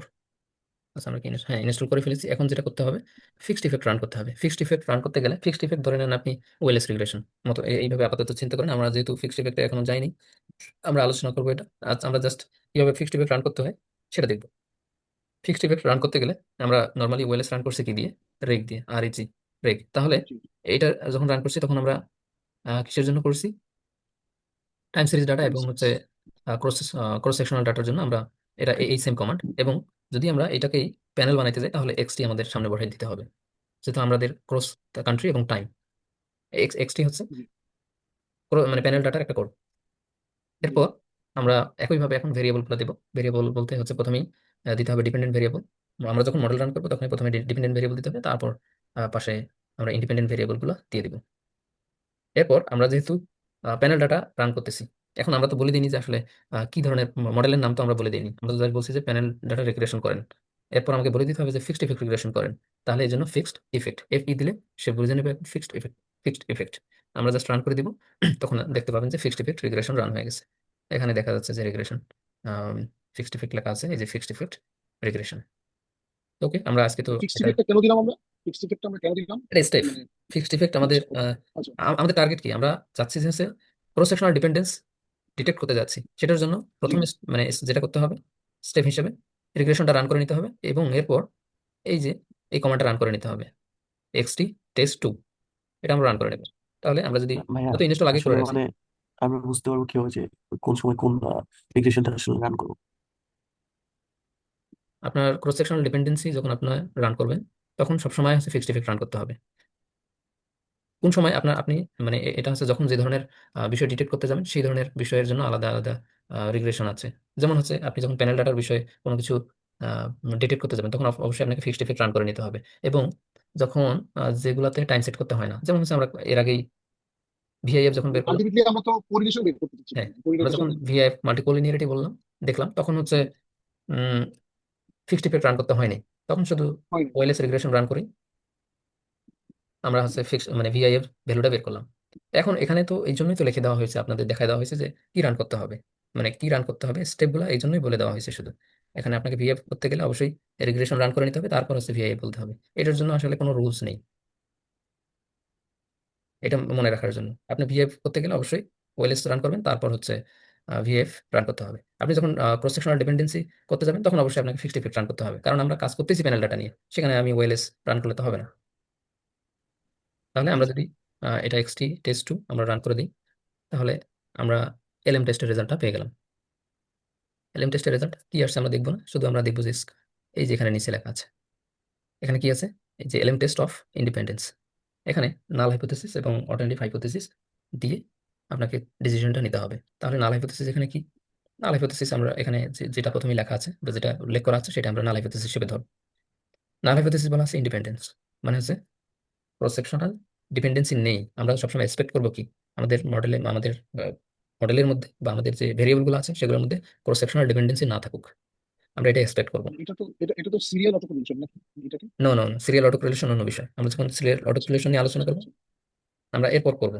[SPEAKER 1] আচ্ছা আমরা কি হ্যাঁ, ইনস্টল করে ফেলেছি। এখন যেটা করতে হবে, ফিক্সড ইফেক্ট রান করতে হবে। ফিক্সড ইফেক্ট রান করতে গেলে, ফিক্সড ইফেক্ট ধরে নেন আপনি ওএলএস রিগ্রেশন মতো, এইভাবে আপাতত চিন্তা করেন। আমরা যেহেতু ফিক্সড ইফেক্টে এখনো যাইনি, আমরা আলোচনা করবো এটা আজ। আমরা জাস্ট কিভাবে ফিক্সড ইফেক্ট রান করতে হয় সেটা দেখবো। ফিক্সড ইফেক্ট রান করতে গেলে আমরা নর্মালি ওএলএস রান করছি কি দিয়ে, রেগ দিয়ে, আরইজি রেগ। তাহলে
[SPEAKER 2] জি
[SPEAKER 1] এইটা যখন রান করছি, তখন আমরা কিসের জন্য করছি, টাইম সিরিজ ডাটা
[SPEAKER 2] টাইম
[SPEAKER 1] এবং
[SPEAKER 2] সিরিজ।
[SPEAKER 1] হচ্ছে ক্রস ক্রস সেকশনাল ডাটার জন্য আমরা এটা এই সেম কমান্ড। এবং যদি আমরা এটাকেই প্যানেল বানাইতে যাই, তাহলে এক্সটি আমাদের সামনে বসাই দিতে হবে, যেহেতু আমাদের ক্রস কান্ট্রি এবং টাইম। এক্সটি হচ্ছে
[SPEAKER 2] জি
[SPEAKER 1] মানে প্যানেল ডাটার একটা কোড।
[SPEAKER 2] জি
[SPEAKER 1] এরপর আমরা একইভাবে এখন ভেরিয়েবল গুলো দেবো। ভেরিয়েবল বলতে হচ্ছে প্রথমেই দিতে হবে ডিপেন্ডেন্ট ভেরিয়েবল। আমরা যখন মডেল রান করবো, তখন প্রথমে ডিপেন্ডেন্ট ভেরিয়েবল দিতে হবে, তারপর পাশে আমরা ইন্ডিপেন্ডেন্ট ভেরিয়েবল গুলো দিয়ে দিব। এরপর আমরা যেহেতু প্যানেল ডাটা রান করতেছি, এখন আমরা তো বলে দিইনি যে আসলে কি ধরনের মডেলের নাম, তো আমরা বলে দিইনি। আমরা তো just বলছি যে প্যানেল ডাটা রিগ্রেশন করেন। এরপর আমাকে বলে দিতে হবে যে ফিক্সড ইফেক্ট রিগ্রেশন করেন। তাহলে এই জন্য ফিক্সড ইফেক্ট এফ ই দিলে সে বুঝে নেবে ফিক্সড ইফেক্ট। ফিক্সড ইফেক্ট আমরা জাস্ট রান করে দিব, তখন দেখতে পাবেন যে ফিক্সড ইফেক্ট রিগ্রেশন রান হয়ে গেছে। এখানে দেখা যাচ্ছে যে রিগ্রেশন ফিক্সড ইফেক্ট লেখা আছে, এই যে ফিক্সড ইফেক্ট রিগ্রেশন। ওকে, আমরা আজকে তো
[SPEAKER 2] ফিক্সড
[SPEAKER 1] এটা,
[SPEAKER 2] ইফেক্টটা কেন দিলাম আমরা? ফিক্সড ইফেক্টটা আমরা কেন দিলাম?
[SPEAKER 1] এটা স্টেপ।
[SPEAKER 2] মানে
[SPEAKER 1] ফিক্সড ইফেক্ট আমাদের
[SPEAKER 2] আচ্ছা, ওকে, আচ্ছা
[SPEAKER 1] আমাদের টার্গেট কি, আমরা চাচ্ছি যে ক্রস সেকশনাল ডিপেন্ডেন্স ডিটেক্ট করতে যাচ্ছি। সেটার জন্য
[SPEAKER 2] জি
[SPEAKER 1] প্রথমে
[SPEAKER 2] জি
[SPEAKER 1] মানে যেটা করতে হবে, স্টেপ হিসেবে রিগ্রেশনটা রান করে নিতে হবে, এবং এরপর এই যে এই কমান্ডটা রান করে নিতে হবে, এক্সটি টেস্ট টু, এটা আমরা রান করে নেব। তাহলে আমরা যদি
[SPEAKER 3] ভাইয়া
[SPEAKER 1] যত ইনস্টল আগে
[SPEAKER 3] আসলে
[SPEAKER 1] করে রাখছি,
[SPEAKER 3] মানে আমরা বুঝতে পারবো কিভাবে যে কোন সময় কোন রিগ্রেশনটা আসলে রান করবো?
[SPEAKER 1] আপনার ক্রস সেকশনাল ডিপেন্ডেন্সি যখন আপনার রান করবেন, তখন সবসময় হচ্ছে ফিক্সড ইফেক্ট রান করতে হবে। কোন সময় আপনার আপনি মানে এটা হচ্ছে যখন যে ধরনের বিষয় ডিটেক্ট করতে যাবেন, সেই ধরনের বিষয়ের জন্য আলাদা আলাদা রিগ্রেশন আছে। যেমন হচ্ছে আপনি যখন প্যানেল ডাটার বিষয়ে কোনো কিছু ডিটেক্ট করতে যাবেন, তখন অবশ্যই আপনাকে ফিক্সড ইফেক্ট রান করে নিতে হবে। এবং যখন যেগুলাতে টাইম সেট করতে হয় না, যেমন হচ্ছে আমরা এর আগেই ভিআইএফ যখন বের করলাম।
[SPEAKER 2] আলটিমেটলি আমরা তো কোরিলেশন বের করতে চাচ্ছি,
[SPEAKER 1] হ্যাঁ, আমরা
[SPEAKER 2] কোরিলেশন
[SPEAKER 1] যখন ভিআইএফ মাল্টিকোলিনিয়ারিটি বললাম, দেখলাম, তখন হচ্ছে ফিক্সড ইফেক্ট রান করতে হয়নি, তখন শুধু
[SPEAKER 2] হয় না।
[SPEAKER 1] ওএলএস রিগ্রেশন রান করি, আমরা হচ্ছে ফিক্স মানে ভিআইএফ ভ্যালুটা বের করলাম। এখন এখানে তো এই জন্যই তো লিখে দেওয়া হয়েছে, আপনাদের দেখায় দেওয়া হয়েছে যে কি রান করতে হবে, মানে কি রান করতে হবে স্টেপগুলো এই জন্যই বলে দেওয়া হয়েছে শুধু। এখানে আপনাকে ভিআইএফ করতে গেলে অবশ্যই রিগ্রেশন রান করে নিতে হবে, তারপর হচ্ছে ভিআইএফ বলতে হবে। এটার জন্য আসলে কোনো রুলস নেই, এটা মনে রাখার জন্য আপনি ভিএফ করতে গেলে অবশ্যই ওএলএস রান করবেন, তারপর হচ্ছে ভিএফ রান করতে হবে। আপনি যখন ক্রস সেকশনাল ডিপেন্ডেন্সি করতে যাবেন, তখন অবশ্যই আপনাকে ফিক্সড ইফেক্ট রান করতে হবে, কারণ আমরা কাজ করতেছি প্যানেল ডাটা নিয়ে, সেখানে আমি ওএলএস রান করলে তো হবে না। তাহলে আমরা যদি এটা এক্সটি টেস্ট টু আমরা রান করে দিই, তাহলে আমরা এলএম টেস্টের রেজাল্টটা পেয়ে গেলাম। এলএম টেস্টের রেজাল্ট কি আসছে আমরা দেখবো না, শুধু আমরা দেখবো যে এই যে এখানে নিচে লেখা আছে, এখানে কি আছে, এই যে এলএম টেস্ট অফ ইন্ডিপেন্ডেন্স। এখানে নাল হাইপোথেসিস এবং অল্টারনেটিভ হাইপোথেসিস দিয়ে আপনাকে ডিসিশনটা নিতে হবে। তাহলে নাল হাইপোথেসিস এখানে কি, নাল হাইপোথেসিস আমরা এখানে যেটা প্রথমে লেখা আছে বা যেটা উল্লেখ করা আছে, সেটা আমরা নাল হাইপোথেসিস হিসেবে ধরব। নাল হাইপোথেসিস বলা আছে ইন্ডিপেন্ডেন্স, মানে হচ্ছে ক্রস সেকশনাল ডিপেন্ডেন্সি নেই। আমরা সবসময় এক্সপেক্ট করবো কি, আমাদের মডেলে আমাদের মডেলের মধ্যে বা আমাদের যে ভেরিয়েবল গুলো আছে সেগুলোর মধ্যে ক্রস সেকশনাল ডিপেন্ডেন্সি না থাকুক, আমরা এটা এক্সপেক্ট করবো।
[SPEAKER 2] এটা তো সিরিয়াল অটো কন্ডিশন নাকি? এটাকে
[SPEAKER 1] no no, serial auto relation অন্য বিষয়, আমরা যখন সিরিয়াল অটো
[SPEAKER 2] আচ্ছা
[SPEAKER 1] রিলেশন নিয়ে আলোচনা
[SPEAKER 2] আচ্ছা
[SPEAKER 1] করবো,
[SPEAKER 2] আচ্ছা।
[SPEAKER 1] আমরা এরপর করবো।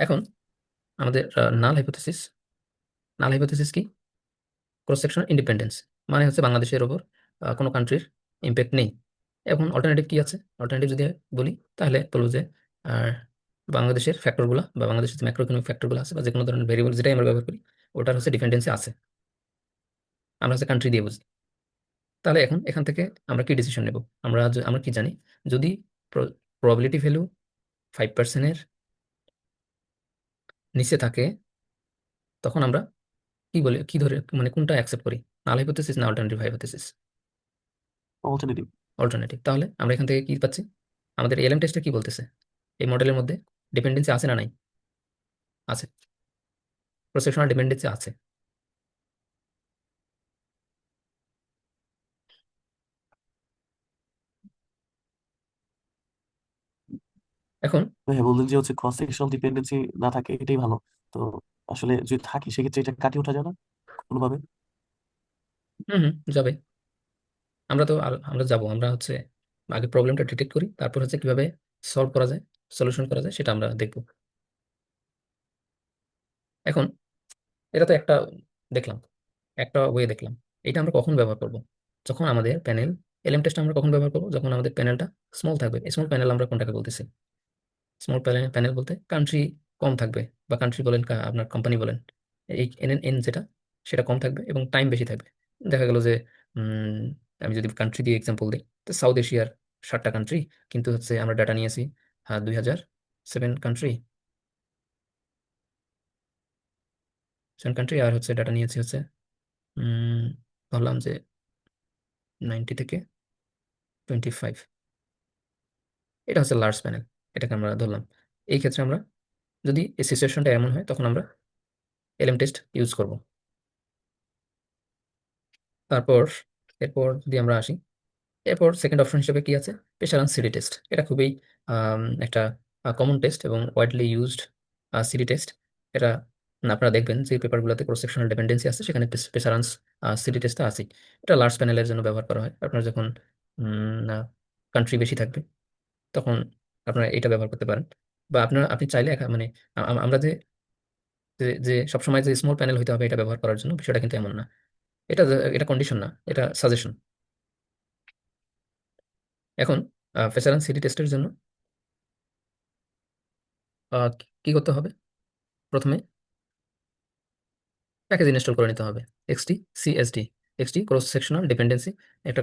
[SPEAKER 1] এখন আমাদের নাল হাইপোথেসিস, নাল হাইপোথেসিস কি, ক্রস সেকশনাল ইন্ডিপেন্ডেন্স, মানে হচ্ছে বাংলাদেশের ওপর কোনো কান্ট্রির ইম্প্যাক্ট নেই। এখন অল্টারনেটিভ কি আছে, অল্টারনেটিভ যদি বলি, তাহলে বলবো যে আহ, বাংলাদেশের ফ্যাক্টরগুলো বা বাংলাদেশের যে ম্যাক্রো ইকোনমিক ফ্যাক্টরগুলো আছে বা যে কোনো ধরনের ভেরিয়েবল যেটাই আমরা ব্যবহার করি, ওটার হচ্ছে ডিপেন্ডেন্সি আছে, আমরা হচ্ছে কান্ট্রি দিয়ে বুঝি। তাহলে এখন এখান থেকে আমরা কি ডিসিশন নেব, আমরা কি জানি, যদি প্রবাবিলিটি ভ্যালু 5% নিচে থাকে, তখন আমরা কি বলি, কি ধরে মানে কোনটা অ্যাকসেপ্ট করি, নাল হাইপোথেসিস না অল্টারনেটিভ হাইপোথেসিস?
[SPEAKER 3] অল্টারনেটিভ।
[SPEAKER 1] অল্টারনেটিভ। তাহলে আমরা এখান থেকে কি পাচ্ছি, আমাদের এলএম টেস্টে কি বলতেছে, এই মডেলের মধ্যে ডিপেন্ডেন্সি আছে না নাই? আছে, প্রসেশনাল ডিপেন্ডেন্সি আছে। এখন
[SPEAKER 3] হ্যাঁ, বললেন যে হচ্ছে ক্রস সেকশনাল ডিপেন্ডেন্সি না থাকে এটাই ভালো। তো আসলে যদি থাকে সেক্ষেত্রে এটা কাটিয়ে ওঠা যায় না কোনোভাবে?
[SPEAKER 1] হুম হুম, যাবে। আমরা যাব, আমরা হচ্ছে আগে প্রবলেমটা ডিটেক্ট করি, তারপর হচ্ছে কিভাবে সলভ করা যায়, সলিউশন করা যায়, সেটা আমরা দেখব। এখন এটা তো একটা দেখলাম, একটা ওয়ে দেখলাম। এটা আমরা কখন ব্যবহার করব, যখন আমাদের প্যানেল, এলএম টেস্ট আমরা কখন ব্যবহার করব, যখন আমাদের প্যানেলটা স্মল থাকবে। স্মল প্যানেল আমরা কোনটাকে বলতেছি, স্মল প্যানেল প্যানেল বলতে কান্ট্রি কম থাকবে, বা কান্ট্রি বলেন আপনার কোম্পানি বলেন, এই এন এন যেটা, সেটা কম থাকবে এবং টাইম বেশি থাকবে। দেখা গেল যে উম, আমি যদি কান্ট্রি দিয়ে এক্সাম্পল দিই, তো সাউথ এশিয়ার 7টা কান্ট্রি, কিন্তু হচ্ছে আমরা ডাটা নিয়েছি 2007 কান্ট্রি, 7 কান্ট্রি, আর হচ্ছে ডাটা নিয়েছি হচ্ছে উম, ধরলাম যে 90 থেকে 25। এটা হচ্ছে লার্জ প্যানেল, এটাকে আমরা ধরলাম। এই ক্ষেত্রে আমরা যদি এই সিচুয়েশনটা এমন হয়, তখন আমরা এলএম টেস্ট ইউজ করব। তারপর এরপর যদি আমরা আসি, এরপর সেকেন্ড অপশন হিসেবে কি আছে, পেশারান সিডি টেস্ট। এটা খুবই একটা কমন টেস্ট এবং ওয়াইডলি ইউজড সিডি টেস্ট। এটা আপনারা দেখবেন যে পেপারগুলোতে ক্রস সেকশনাল ডিপেন্ডেন্সি আছে, সেখানে পেশারান্স সিডি টেস্টটা আছে। এটা লার্জ প্যানেলের জন্য ব্যবহার করা হয়। আপনার যখন কান্ট্রি বেশি থাকবে, তখন আপনারা এটা ব্যবহার করতে পারেন। বা আপনি চাইলে মানে আমরা যে যে যে সবসময় যে স্মল প্যানেল হইতে হবে এটা ব্যবহার করার জন্য, বিষয়টা কিন্তু এমন না। এটা এটা কন্ডিশন না, এটা সাজেশন। এখন ফেসারান সিটি টেস্টের জন্য আহ, কি করতে হবে, প্রথমে প্যাকেজ ইনস্টল করে নিতে হবে, XT CSD, XT cross sectional dependency. একটা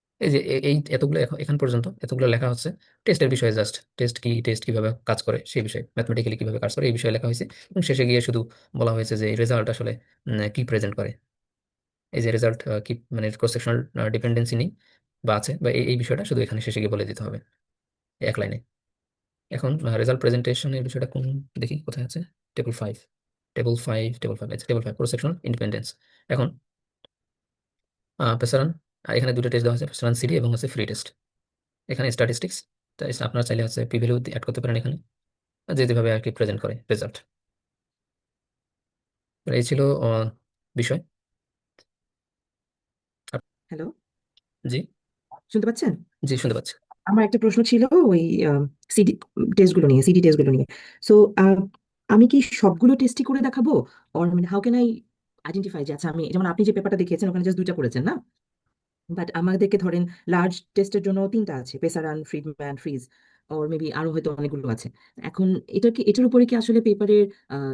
[SPEAKER 1] এই যে এই এতগুলো এখান পর্যন্ত এতগুলো লেখা হচ্ছে টেস্টের বিষয়ে, জাস্ট টেস্ট কি, টেস্ট কিভাবে কাজ করে সেই বিষয়ে, ম্যাথমেটিক্যালি কিভাবে কাজ করে এই বিষয়ে লেখা হয়েছে। এবং শেষে গিয়ে শুধু বলা হয়েছে যে রেজাল্ট আসলে কি প্রেজেন্ট করে। এই যে রেজাল্ট কি মানে ক্রস সেকশনাল ডিপেন্ডেন্সি নেই বা আছে, বা এই বিষয়টা শুধু এখানে শেষে গিয়ে বলে দিতে হবে এক লাইনে। এখন রেজাল্ট প্রেজেন্টেশনের বিষয়টা কোন, দেখি কোথায় আছে, টেবল 5, টেবল ফাইভ আছে, টেবল 5 ক্রস সেকশনাল ইন্ডিপেন্ডেন্স। এখন পেসারান, এখানে দুটো টেস্ট দেওয়া আছে, পেসারান সিডি এবং হচ্ছে ফ্রি টেস্ট। এখানে স্ট্যাটিস্টিক্স, তাই আপনারা চাইলে হচ্ছে পি ভ্যালু অ্যাড করতে পারেন এখানে, যে যেভাবে আর কি প্রেজেন্ট করে রেজাল্ট। এই ছিল বিষয়। আপ-
[SPEAKER 4] হ্যালো,
[SPEAKER 1] জি,
[SPEAKER 4] শুনতে পাচ্ছেন?
[SPEAKER 1] জি শুনতে পাচ্ছি।
[SPEAKER 4] আমার একটা প্রশ্ন ছিল ওই সিডি সিডি টেস্টগুলো নিয়ে। সো আমি কি সবগুলো টেস্টই করে দেখাবো? অর মানে হাউ ক্যান আই আইডেন্টিফাই যে আচ্ছা আমি, যেমন আপনি যে পেপারটা দেখিয়েছেন ওখানে জাস্ট 2টা করেছেন না, বাট আমাদেরকে ধরেন লার্জ টেস্টের জন্য 3টা আছে, পেসারান, ফ্রিডম্যান, ফ্রিজ, ওর মেবি আরো হয়তো অনেকগুলো আছে। এখন এটার উপরে কি আসলে পেপারের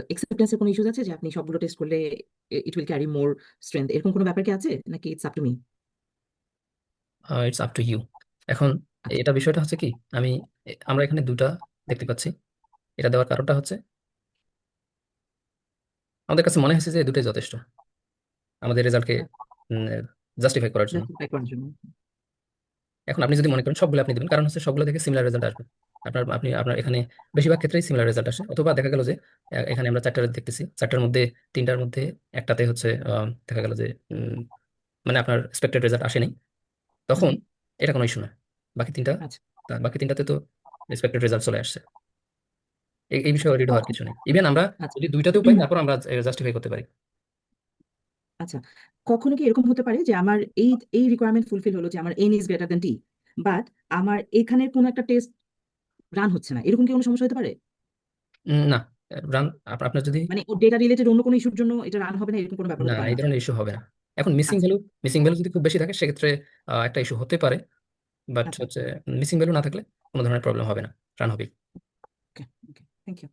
[SPEAKER 4] অ্যাকসেপ্টেন্সের কোনো ইস্যুস আছে যে আপনি সবগুলো টেস্ট করলে it will carry more strength, এরকম কোনো ব্যাপার কি আছে নাকি it's up to me?
[SPEAKER 1] It's up to you. এখন
[SPEAKER 4] আচ্ছা,
[SPEAKER 1] এটা বিষয়টা হচ্ছে কি, আমরা এখানে দুটা দেখতে পাচ্ছি। এটা দেওয়ার কারণটা হচ্ছে আমাদের কাছে মনে হয়েছে যে দুটোই যথেষ্ট আমাদের রেজাল্টকে জাস্টিফাই করার জন্য।
[SPEAKER 4] জাস্টিফাই করার জন্য।
[SPEAKER 1] এখন আপনি যদি মনে করেন সবগুলো আপনি দিবেন, কারণ হচ্ছে সবগুলো থেকে সিমিলার রেজাল্ট আসবে। আপনার এখানে বেশিরভাগ ক্ষেত্রেই সিমিলার রেজাল্ট আসে, অথবা দেখা গেল যে এখানে আমরা 4টা দেখতেছি, 4টার মধ্যে 3টার মধ্যে একটাতে হচ্ছে দেখা গেল যে মানে আপনার এক্সপেক্টেড রেজাল্ট আসেনি,
[SPEAKER 4] হুম,
[SPEAKER 1] তখন এটা কোনো ইস্যু না। বাকি তিনটা,
[SPEAKER 4] আচ্ছা,
[SPEAKER 1] বাকি তিনটাতে তো এক্সপেক্টেড রেজাল্ট চলে আসছে। এই বিষয়ে রিড হওয়ার
[SPEAKER 4] কখন?
[SPEAKER 1] কিছু নেই। ইভেন আমরা
[SPEAKER 4] আচ্ছা,
[SPEAKER 1] যদি দুইটাতেও পাই তারপর আমরা জাস্টিফাই করতে পারি।
[SPEAKER 4] আচ্ছা, কখনো কি এরকম হতে পারে যে আমার এই এই রিকোয়ারমেন্ট ফুলফিল হলো যে আমার N is greater than T, but আমার এখানের কোনো একটা টেস্ট রান হচ্ছে না, এরকম কি কোনো সমস্যা হতে পারে?
[SPEAKER 1] না, রান, আপনার যদি,
[SPEAKER 4] মানে ও ডেটা রিলেটেড অন্য কোনো ইস্যুর জন্য এটা রান হবে না, এরকম কোনো ব্যাপার
[SPEAKER 1] না
[SPEAKER 4] হতে পারে
[SPEAKER 1] এই
[SPEAKER 4] না?
[SPEAKER 1] ধরনের ইস্যু হবে না। এখন মিসিং
[SPEAKER 4] আচ্ছা,
[SPEAKER 1] ভ্যালু, মিসিং ভ্যালু যদি খুব বেশি থাকে সেক্ষেত্রে একটা ইস্যু হতে পারে, বাট
[SPEAKER 4] আচ্ছা,
[SPEAKER 1] হচ্ছে মিসিং ভ্যালু না থাকলে কোনো ধরনের প্রবলেম হবে না, রান হবে।
[SPEAKER 4] ওকে, ওকে, থ্যাংক ইউ।